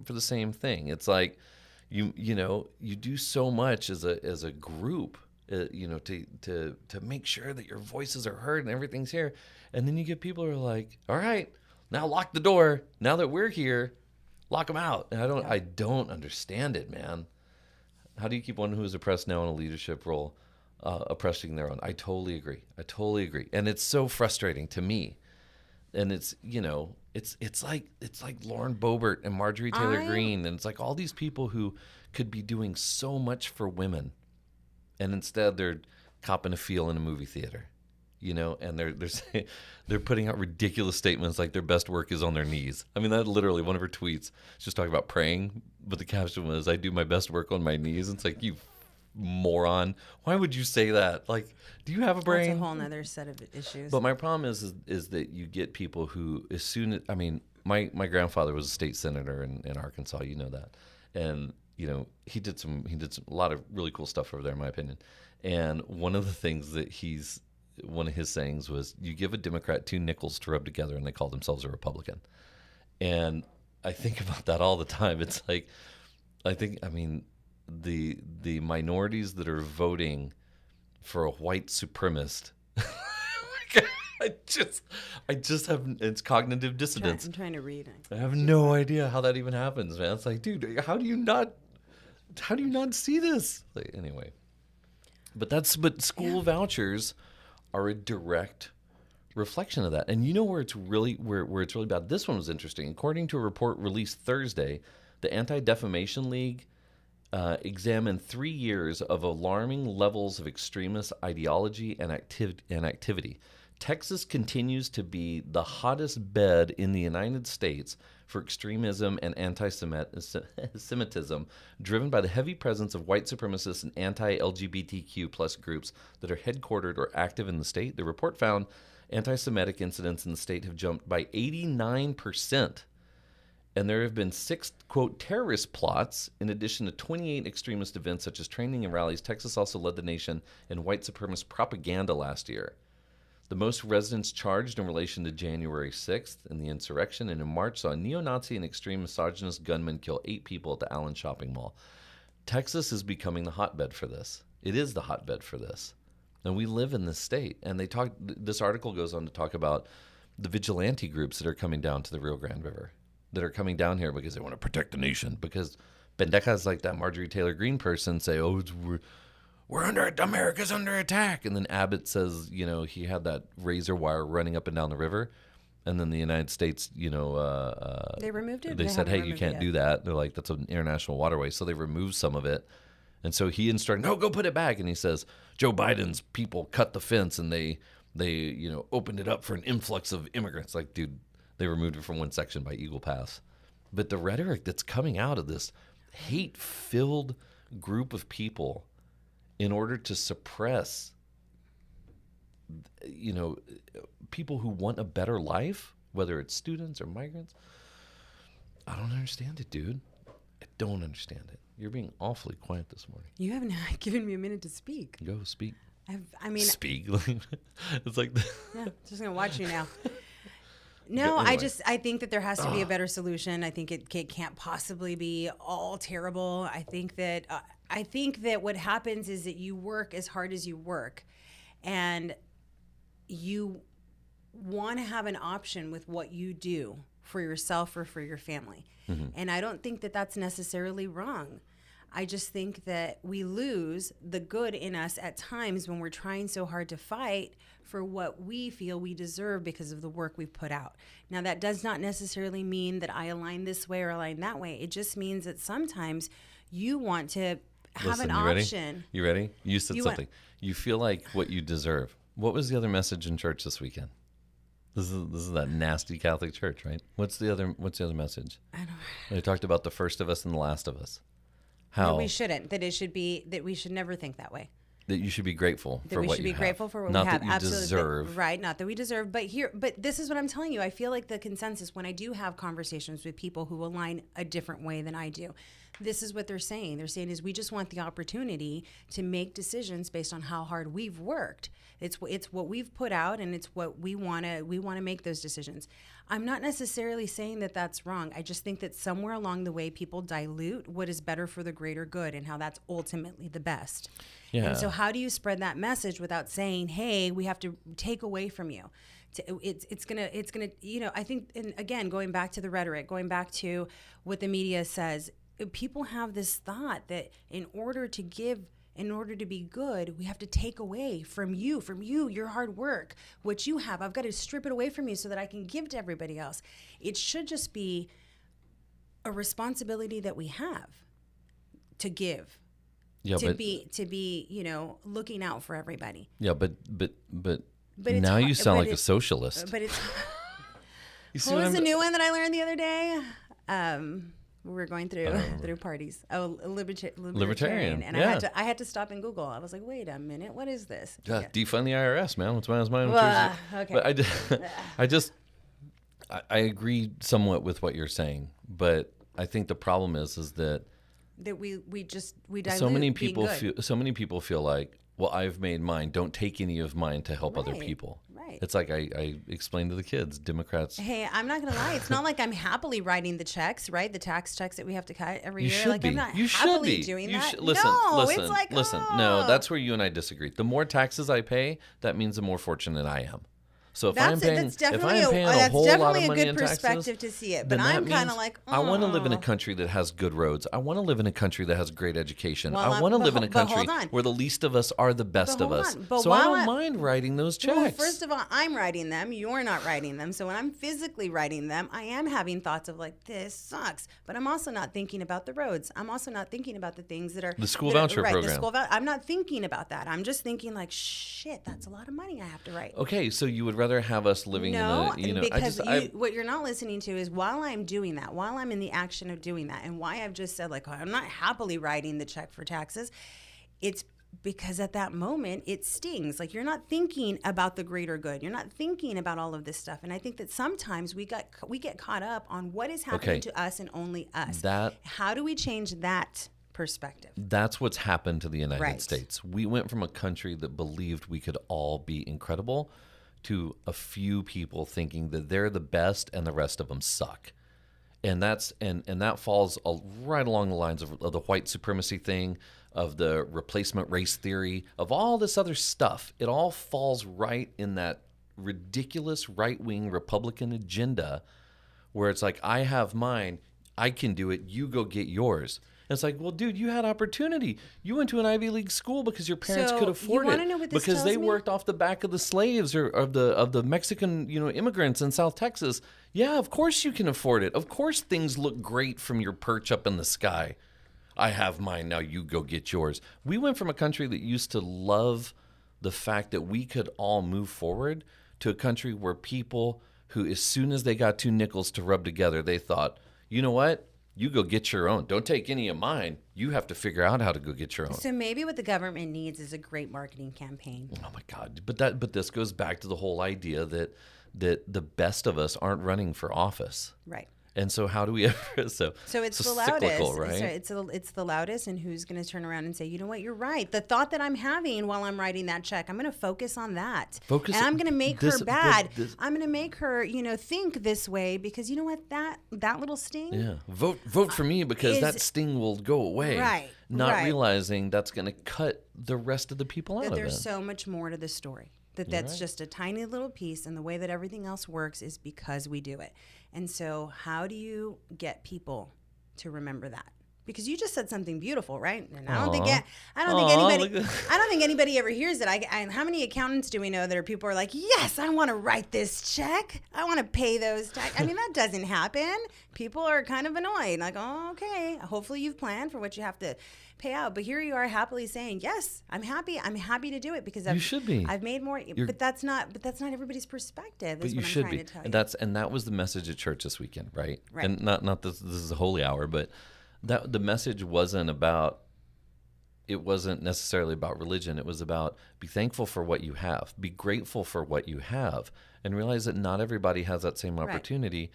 thing. It's like you do so much as a group, to make sure that your voices are heard and everything's here, and then you get people who are like, all right, now lock the door. Now that we're here, lock them out. And I don't understand it, man. How do you keep one who is oppressed now in a leadership role oppressing their own? I totally agree. And it's so frustrating to me. And it's like Lauren Boebert and Marjorie Taylor Greene, and it's like all these people who could be doing so much for women, and instead they're copping a feel in a movie theater, and they're putting out ridiculous statements like their best work is on their knees. I mean, that literally one of her tweets. She's just talking about praying, but the caption was, "I do my best work on my knees." It's like, you moron. Why would you say that? Like, do you have a brain? That's a whole nother set of issues. But my problem is that you get people who, as soon as, I mean, my grandfather was a state senator in Arkansas, that, and he did a lot of really cool stuff over there, in my opinion. And one of the things that one of his sayings was, you give a Democrat 2 nickels to rub together and they call themselves a Republican. And I think about that all the time. It's like, the minorities that are voting for a white supremacist, I just have, it's cognitive dissonance. I'm trying to read. I have no idea how that even happens, man. It's like, dude, how do you not see this? Like, anyway, but school vouchers are a direct reflection of that. And you know where it's really bad? This one was interesting. According to a report released Thursday, the Anti-Defamation League examined 3 years of alarming levels of extremist ideology and activity. Texas continues to be the hottest bed in the United States for extremism and anti-Semitism, driven by the heavy presence of white supremacists and anti-LGBTQ plus groups that are headquartered or active in the state. The report found anti-Semitic incidents in the state have jumped by 89%. And there have been 6, quote, terrorist plots, in addition to 28 extremist events such as training and rallies. Texas also led the nation in white supremacist propaganda last year. The most residents charged in relation to January 6th and the insurrection, and in March saw a neo-Nazi and extreme misogynist gunman kill 8 people at the Allen Shopping Mall. Texas is becoming the hotbed for this. It is the hotbed for this. And we live in this state. And this article goes on to talk about the vigilante groups that are coming down to the Rio Grande River, that are coming down here because they want to protect the nation. Because pendejas like that Marjorie Taylor Greene person say, "Oh, America's under attack," and then Abbott says, he had that razor wire running up and down the river, and then the United States, They removed it. They said, "Hey, you can't do that." They're like, "That's an international waterway," so they removed some of it, and so he instructed, "No, go put it back," and he says, Joe Biden's people cut the fence and they opened it up for an influx of immigrants. Like, dude. They removed it from one section by Eagle Pass. But the rhetoric that's coming out of this hate-filled group of people in order to suppress, people who want a better life, whether it's students or migrants, I don't understand it, dude. I don't understand it. You're being awfully quiet this morning. You haven't given me a minute to speak. Go, speak. Speak. It's like... Yeah, just going to watch you now. No, anyway. I think that there has to be a better solution. I think it can't possibly be all terrible. I think that what happens is that you work as hard as you work, and you want to have an option with what you do for yourself or for your family. Mm-hmm. And I don't think that that's necessarily wrong. I just think that we lose the good in us at times when we're trying so hard to fight for what we feel we deserve because of the work we've put out. Now, that does not necessarily mean that I align this way or align that way. It just means that sometimes you want to have an option. You ready? You said something. You feel like what you deserve. What was the other message in church this weekend? This is that nasty Catholic church, right? What's the other message? I don't know. They talked about the first of us and the last of us. How? That we shouldn't. That it should be. That we should never think that way. That you should be grateful for what you have. That we should be grateful for what we have. Not that you absolutely deserve. Right. Not that we deserve. But this is what I'm telling you. I feel like the consensus when I do have conversations with people who align a different way than I do, this is what they're saying. They're saying is we just want the opportunity to make decisions based on how hard we've worked. It's what we've put out, and it's what we want to make those decisions. I'm not necessarily saying that that's wrong. I just think that somewhere along the way, people dilute what is better for the greater good and how that's ultimately the best. Yeah. And so how do you spread that message without saying, hey, we have to take away from you? It's gonna, I think, and again, going back to the rhetoric, going back to what the media says, people have this thought that in order to be good, we have to take away from you, your hard work, what you have. I've got to strip it away from you so that I can give to everybody else. It should just be a responsibility that we have to give, to be, looking out for everybody. Yeah, but now you sound like a socialist. But it's what was the new one that I learned the other day? We were going through parties. Oh, libertarian. And yeah. I had to stop and Google. I was like, wait a minute, what is this? Yeah, defund the IRS, man. What's mine? Okay. But I agree somewhat with what you're saying, but I think the problem is that we dilute so many people feel like, well, I've made mine. Don't take any of mine to help other people. Right. It's like I explained to the kids, Democrats. Hey, I'm not going to lie. It's not like I'm happily writing the checks, right? The tax checks that we have to cut every year. Should be. I'm not you happily should be. doing you that. Should, listen, no, listen, it's like, listen. No, that's where you and I disagree. The more taxes I pay, that means the more fortunate I am. So if That's I'm paying, that's if definitely I'm paying a that's whole lot definitely of a money good in taxes, perspective to see it. But then that I'm kind means of like, I want to live in a oh. country that has good roads. I want to live in a country that has great education. Well, I want to live in a but country hold on. where the least of us are the best But of hold us. on. But So I while don't mind writing those checks. Well, first of all, I'm writing them. You're not writing them. So when I'm physically writing them, I am having thoughts of like, this sucks. But I'm also not thinking about the roads. I'm also not thinking about the things that are The school that are- voucher right, program. The school voucher. I'm not thinking about that. I'm just thinking like, shit, that's a lot of money I have to write. Okay, so you would rather have us living No, in a, because what you're not listening to is while I'm doing that, while I'm in the action of doing that, and why I've just said like, oh, I'm not happily writing the check for taxes, it's because at that moment it stings. Like you're not thinking about the greater good. You're not thinking about all of this stuff. And I think that sometimes we get caught up on what is happening to us and only us. How do we change that perspective? That's what's happened to the United Right. States. We went from a country that believed we could all be incredible to a few people thinking that they're the best and the rest of them suck. And that's and that falls right along the lines of the white supremacy thing, of the replacement race theory, of all this other stuff. It all falls right in that ridiculous right-wing Republican agenda where it's like, I have mine, I can do it, you go get yours. And it's like, well, dude, you had opportunity. You went to an Ivy League school because your parents So, could afford you wanna it. know what this Because they tells me? worked off the back of the slaves or of the Mexican, immigrants in South Texas. Yeah, of course you can afford it. Of course things look great from your perch up in the sky. I have mine, now you go get yours. We went from a country that used to love the fact that we could all move forward to a country where people who, as soon as they got two nickels to rub together, they thought, you know what? You go get your own. Don't take any of mine. You have to figure out how to go get your own. So maybe what the government needs is a great marketing campaign. Oh my God! But this goes back to the whole idea that the best of us aren't running for office. Right. And so how do we ever? So it's the cyclical, loudest, right? It's the loudest, and who's going to turn around and say, you know what, you're right. The thought that I'm having while I'm writing that check, I'm going to focus on that, and I'm going to make her bad. I'm going to make her, think this way because you know what, that little sting. Yeah, vote for me because that sting will go away. Right. Not realizing that's going to cut the rest of the people out of it. There's so much more to the story. That's just a tiny little piece, and the way that everything else works is because we do it. And so how do you get people to remember that? Because you just said something beautiful, right? And I don't think anybody ever hears it. How many accountants do we know that people are like, yes, I want to write this check. I want to pay those taxes. I mean, that doesn't happen. People are kind of annoyed. Like, oh, okay. Hopefully you've planned for what you have to pay out. But here you are happily saying, yes, I'm happy. I'm happy to do it because you should be. I've made more. But that's not everybody's perspective. But you should be. And that was the message at church this weekend, right? Right. And not this is a holy hour, but that the message wasn't necessarily about religion. It was about be thankful for what you have, be grateful for what you have, and realize that not everybody has that same opportunity. Right.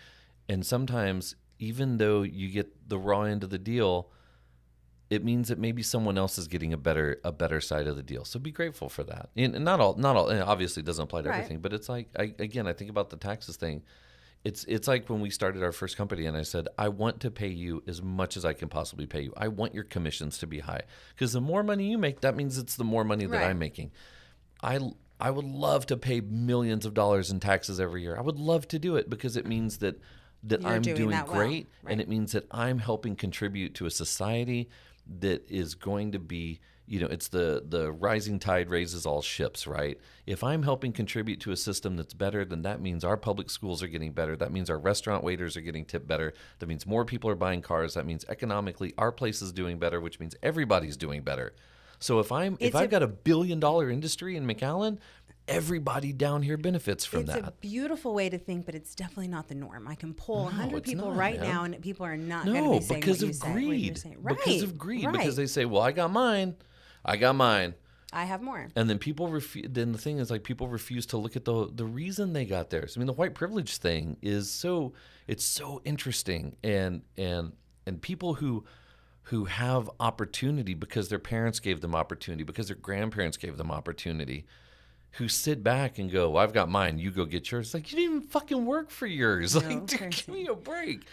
And sometimes, even though you get the raw end of the deal, it means that maybe someone else is getting a better side of the deal. So be grateful for that. And not all, and obviously it doesn't apply to everything, but it's like, I think about the taxes thing. It's like when we started our first company and I said, I want to pay you as much as I can possibly pay you. I want your commissions to be high because the more money you make, that means it's the more money that I'm making. I would love to pay millions of dollars in taxes every year. I would love to do it because it means that I'm doing great, and it means that I'm helping contribute to a society that is going to be, it's the rising tide raises all ships, right? If I'm helping contribute to a system that's better, then that means our public schools are getting better. That means our restaurant waiters are getting tipped better. That means more people are buying cars. That means economically our place is doing better, which means everybody's doing better. So if I've got $1 billion industry in McAllen, everybody down here benefits from that. It's a beautiful way to think, but it's definitely not the norm. I can pull 100 people now, and people are not going to be saying because what of you say, greed. what you're saying. Right. Because of greed. Right. Because they say, well, I got mine. I have more. And then then the thing is, like, people refuse to look at the reason they got theirs. I mean, the white privilege thing is so interesting, and people who have opportunity because their parents gave them opportunity, because their grandparents gave them opportunity, who sit back and go, well, I've got mine, you go get yours. It's like, you didn't even fucking work for yours. No, like, dude, give me a break.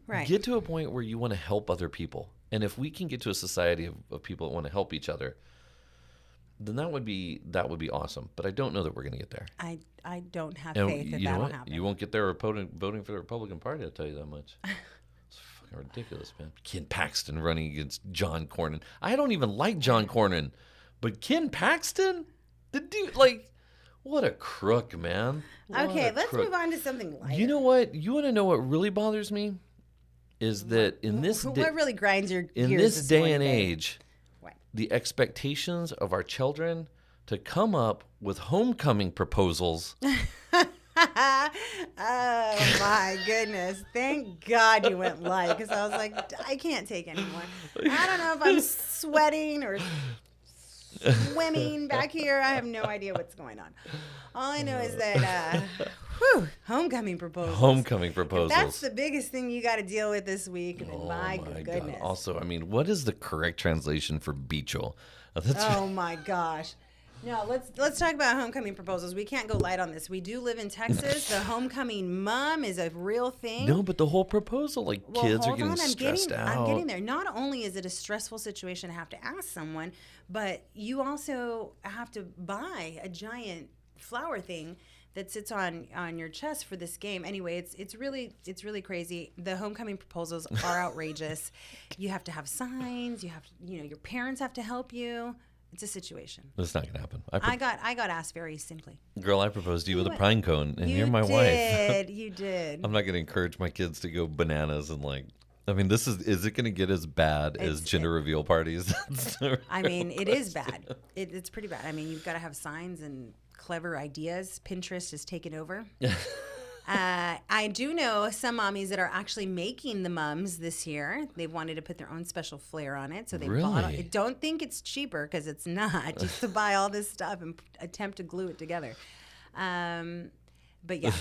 Right. Get to a point where you want to help other people. And if we can get to a society of people that want to help each other, then that would be awesome. But I don't know that we're going to get there. I don't have And faith that you know that'll what? happen. You won't get there voting for the Republican Party. I'll tell you that much. It's fucking ridiculous, man. Ken Paxton running against John Cornyn. I don't even like John Cornyn, but Ken Paxton, the dude, like, what a crook, man. Okay, let's move on to something lighter. You know what? You want to know what really bothers me? Is that in this what really grinds your in gears this day morning, and babe? age, What? the expectations of our children to come up with homecoming proposals. Oh my goodness! Thank God you went light, because I was like, I can't take anymore. I don't know if I'm sweating or swimming back here. I have no idea what's going on. All I know is that homecoming proposals. Homecoming If proposals. that's the biggest thing you got to deal with this week. Then my God. goodness. Also, I mean, what is the correct translation for Beachel? Oh my gosh. No, let's talk about homecoming proposals. We can't go light on this. We do live in Texas. The homecoming mom is a real thing. No, but the whole proposal, like, Well, kids are hold getting on, stressed out. I'm getting there. Not only is it a stressful situation to have to ask someone, but you also have to buy a giant flower thing that sits on your chest for this game. Anyway, it's really crazy. The homecoming proposals are outrageous. You have to have signs. You have to, your parents have to help you. It's a situation. That's not gonna happen. I got asked very simply. Girl, I proposed to you with a What? pine cone, and You you're my wife. You did. I'm not gonna encourage my kids to go bananas and like. I mean, is it gonna get as bad as gender reveal parties? I mean, it is bad. It's pretty bad. I mean, you've got to have signs and clever ideas. Pinterest is taken over. I do know some mommies that are actually making the mums this year. They wanted to put their own special flair on it, so they bought. Really? I don't think it's cheaper, because it's not, just to buy all this stuff and attempt to glue it together. But yeah,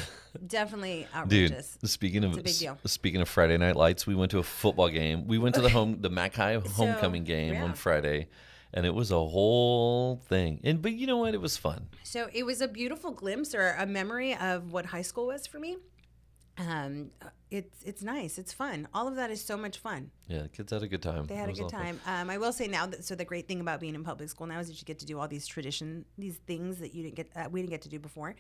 definitely Dude, outrageous. speaking of It's a big deal. speaking of Friday Night Lights, we went to a football game. We went to the Mac High homecoming game yeah. on Friday, and it was a whole thing. But you know what? It was fun. So it was a beautiful glimpse or a memory of what high school was for me. It's nice. It's fun. All of that is so much fun. Yeah, the kids had a good time. They had a good time. I will say now that the great thing about being in public school now is that you get to do all these these things that we didn't get to do before.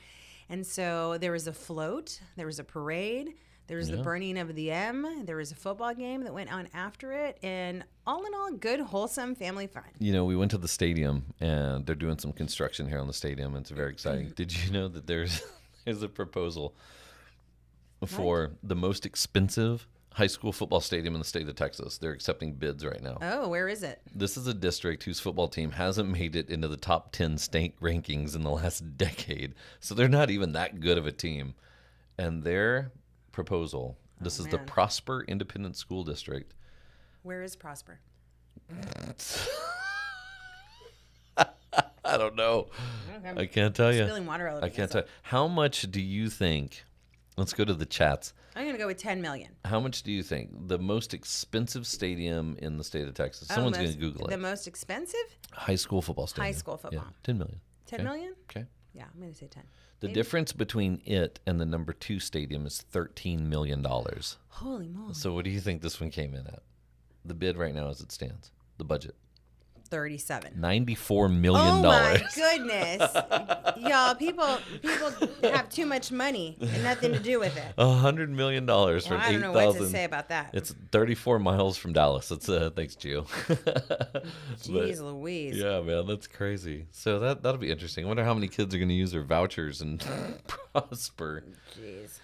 And so there was a float, there was a parade, there was the burning of the M, there was a football game that went on after it, and all in all, good, wholesome family fun. You know, we went to the stadium, and they're doing some construction here on the stadium, and it's very exciting. Did you know that there's a proposal for the most expensive high school football stadium in the state of Texas? They're accepting bids right now. Oh, where is it? This is a district whose football team hasn't made it into the top 10 state rankings in the last decade. So they're not even that good of a team. And their proposal, this is the man. Prosper Independent School District. Where is Prosper? I don't know. Okay. I can't tell you. Spilling water all over I can't myself. tell you. How much do you think, let's go to the chats. I'm going to go with $10 million. How much do you think the most expensive stadium in the state of Texas? Oh, Someone's going to Google The it. most expensive? High school football stadium. High school football. Yeah, 10 million. 10 million? Okay. Yeah, I'm going to say 10. The Maybe. difference between it and the number 2 stadium is $13 million. Holy moly. So what do you think this one came in at? The bid right now as it stands. The budget. 37. $94 million. Oh my goodness. Y'all, people have too much money and nothing to do with it. $100 million from Well, I don't know what to 8,000. say about that. It's 34 miles from Dallas. It's thanks, Gio. Jeez Louise. Yeah, man, that's crazy. So that'll be interesting. I wonder how many kids are going to use their vouchers and prosper. Jeez.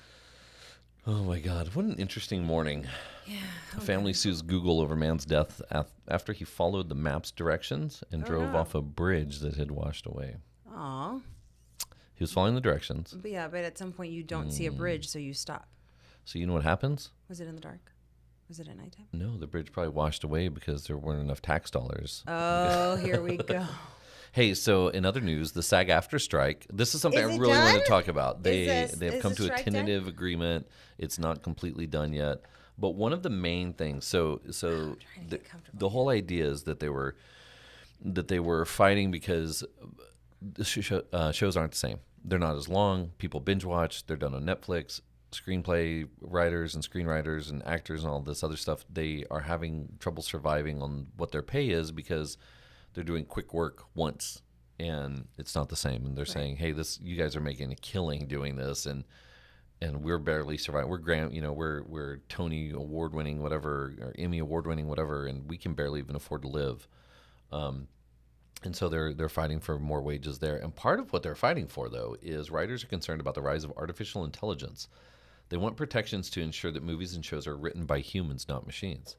Oh my God, what an interesting morning. Yeah. A family sues Google over man's death after he followed the map's directions and drove no. off a bridge that had washed away. Aw. He was following the directions. But yeah, but at some point you don't see a bridge, so you stop. So you know what happens? Was it in the dark? Was it at nighttime? No, the bridge probably washed away because there weren't enough tax dollars. Oh, here we go. Hey, so in other news, the SAG-AFTRA strike. This is something Is I it really want done? to talk about. They Is have come the to a strike done? tentative agreement. It's not completely done yet. But one of the main things, so the whole idea is that they were fighting because shows aren't the same. They're not as long. People binge watch. They're done on Netflix. Screenplay writers and screenwriters and actors and all this other stuff, they are having trouble surviving on what their pay is because they're doing quick work once and it's not the same. And they're saying, hey, you guys are making a killing doing this, and we're barely surviving. We're Tony Award winning whatever, or Emmy Award winning whatever, and we can barely even afford to live. And so they're fighting for more wages there. And part of what they're fighting for, though, is writers are concerned about the rise of artificial intelligence. They want protections to ensure that movies and shows are written by humans, not machines.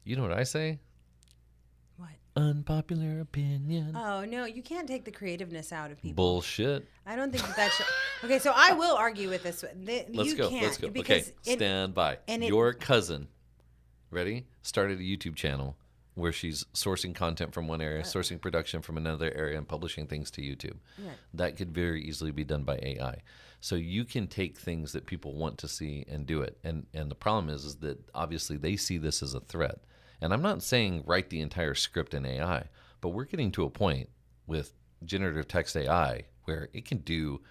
You know what I say? What? Unpopular opinion. Oh, no, you can't take the creativeness out of people. Bullshit. I don't think that should. Okay, so I will argue with this. Let's go. Okay, stand by. Your cousin, ready? Started a YouTube channel where she's sourcing content from one area, sourcing production from another area, and publishing things to YouTube. Right. That could very easily be done by AI. So you can take things that people want to see and do it. And the problem is that obviously they see this as a threat. And I'm not saying write the entire script in AI, but we're getting to a point with generative text AI where it can do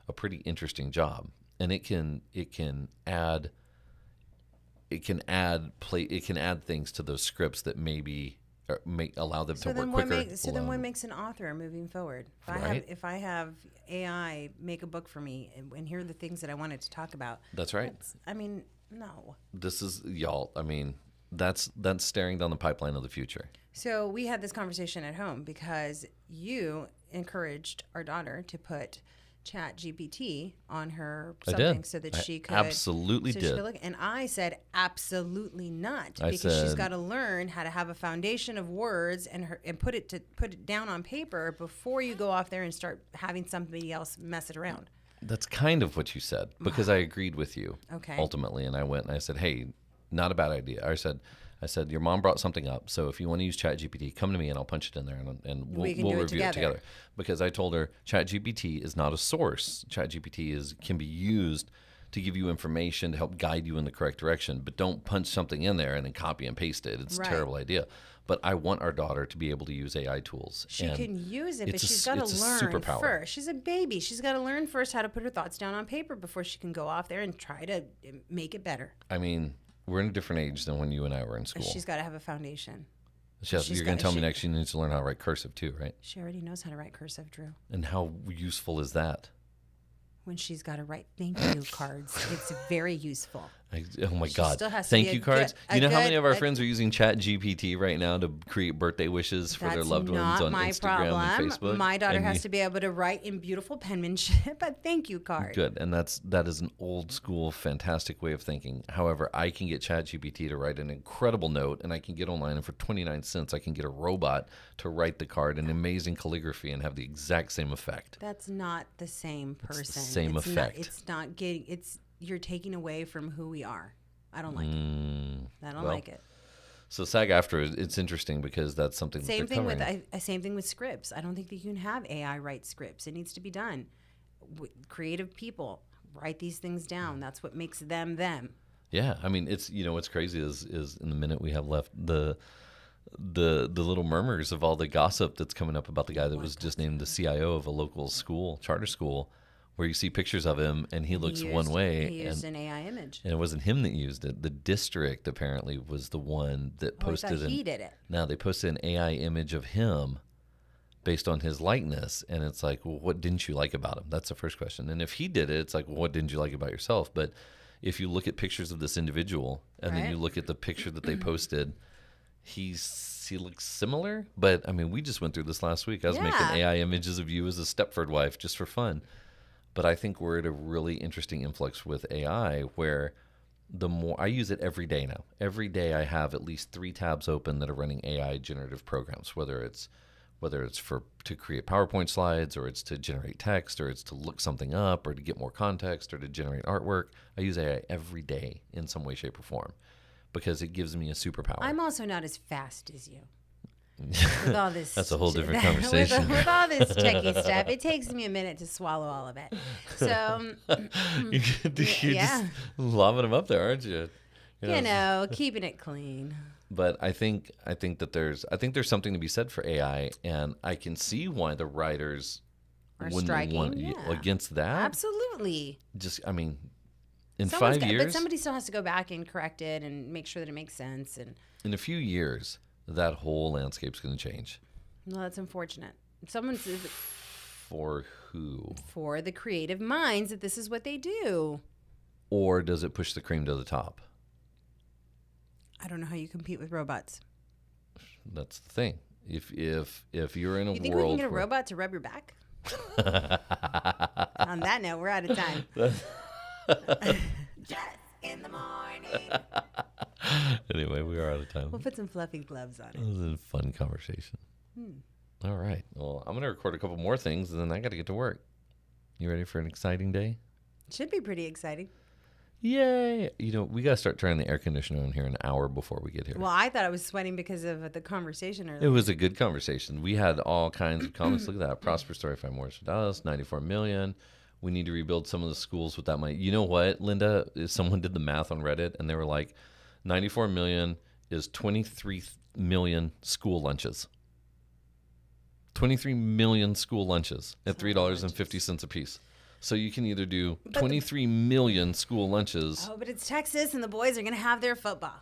a pretty interesting job, and it can add things to those scripts that maybe allow them to work quicker. So then what makes an author moving forward? If I have AI make a book for me and here are the things that I wanted to talk about. That's right. No. This is, y'all, that's staring down the pipeline of the future. So we had this conversation at home because you encouraged our daughter to put Chat GPT on her something so that she could absolutely did. She could look, and I said absolutely not, because she's got to learn how to have a foundation of words and put it down on paper before you go off there and start having somebody else mess it around. That's kind of what you said, because I agreed with you ultimately, and I went and I said, hey, not a bad idea. I said, your mom brought something up, so if you want to use ChatGPT, come to me and I'll punch it in there and we'll review it together. Because I told her ChatGPT is not a source. ChatGPT can be used to give you information to help guide you in the correct direction, but don't punch something in there and then copy and paste it. It's a terrible idea. But I want our daughter to be able to use AI tools. She can use it, but she's got to learn first. She's a baby. She's got to learn first how to put her thoughts down on paper before she can go off there and try to make it better. We're in a different age than when you and I were in school. She's got to have a foundation. You're going to tell me next she needs to learn how to write cursive too, right? She already knows how to write cursive, Drew. And how useful is that? When she's got to write thank you cards. It's very useful. Oh my God. Thank you cards. You know how many of our friends are using Chat GPT right now to create birthday wishes for their loved ones on Instagram and Facebook? My daughter has to be able to write in beautiful penmanship a thank you card. Good. And that is an old school, fantastic way of thinking. However, I can get Chat GPT to write an incredible note, and I can get online, and for 29 cents, I can get a robot to write the card in amazing calligraphy and have the exact same effect. That's not the same person. It's the same effect. You're taking away from who we are. I don't like it. I don't like it. So SAG-AFTRA, it's interesting because that's something same thing with scripts. I don't think that you can have AI write scripts. It needs to be done. Creative people write these things down. That's what makes them them. Yeah, it's what's crazy is in the minute we have left, the little murmurs of all the gossip that's coming up about the guy that was just named the CIO of a local charter school, where you see pictures of him and he looks one way. He used an AI image. And it wasn't him that used it. The district apparently was the one that posted it. He did it. Now they posted an AI image of him based on his likeness. And it's like, well, what didn't you like about him? That's the first question. And if he did it, it's like, well, what didn't you like about yourself? But if you look at pictures of this individual and then you look at the picture that they posted, he looks similar. But we just went through this last week. I was making AI images of you as a Stepford wife just for fun. But I think we're at a really interesting influx with AI where the more I use it every day now. Every day I have at least 3 tabs open that are running AI generative programs, whether it's to create PowerPoint slides, or it's to generate text, or it's to look something up, or to get more context, or to generate artwork. I use AI every day in some way, shape, or form because it gives me a superpower. I'm also not as fast as you. With all this, that's a whole different conversation. with all this techie stuff, it takes me a minute to swallow all of it. So you're just lobbing them up there, aren't you? Keeping it clean. But I think that there's something to be said for AI, and I can see why the writers are striking against that. Absolutely. Just in 5 years, but somebody still has to go back and correct it and make sure that it makes sense. And in a few years, that whole landscape's going to change. Well, that's unfortunate. Someone says For who? for the creative minds that this is what they do. Or does it push the cream to the top? I don't know how you compete with robots. That's the thing. If you're in a You think world we can get a where- robot to rub your back? On that note, we're out of time. Just in the morning. Anyway, we are out of time. We'll put some fluffy gloves on It it. was a fun conversation. All right. Well, I'm going to record a couple more things, and then I got to get to work. You ready for an exciting day? Should be pretty exciting. Yay! You know, we got to start turning the air conditioner on here an hour before we get here. Well, I thought I was sweating because of the conversation earlier. It was a good conversation. We had all kinds of comments. Look at that. Prosper Story, 5 more for us, 94 million. We need to rebuild some of the schools with that money. You know what, Linda? Someone did the math on Reddit, and they were like, 94 million is 23 million school lunches. 23 million school lunches at $3.50 a piece. So you can either do 23 million school lunches. Oh, but it's Texas, and the boys are going to have their football.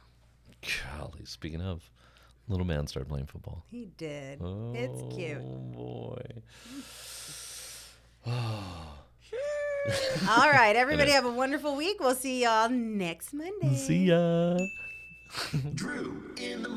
Golly, speaking of, little man started playing football. He did. It's cute. Oh, boy. All right, everybody have a wonderful week. We'll see y'all next Monday. See ya. Drew in the morning.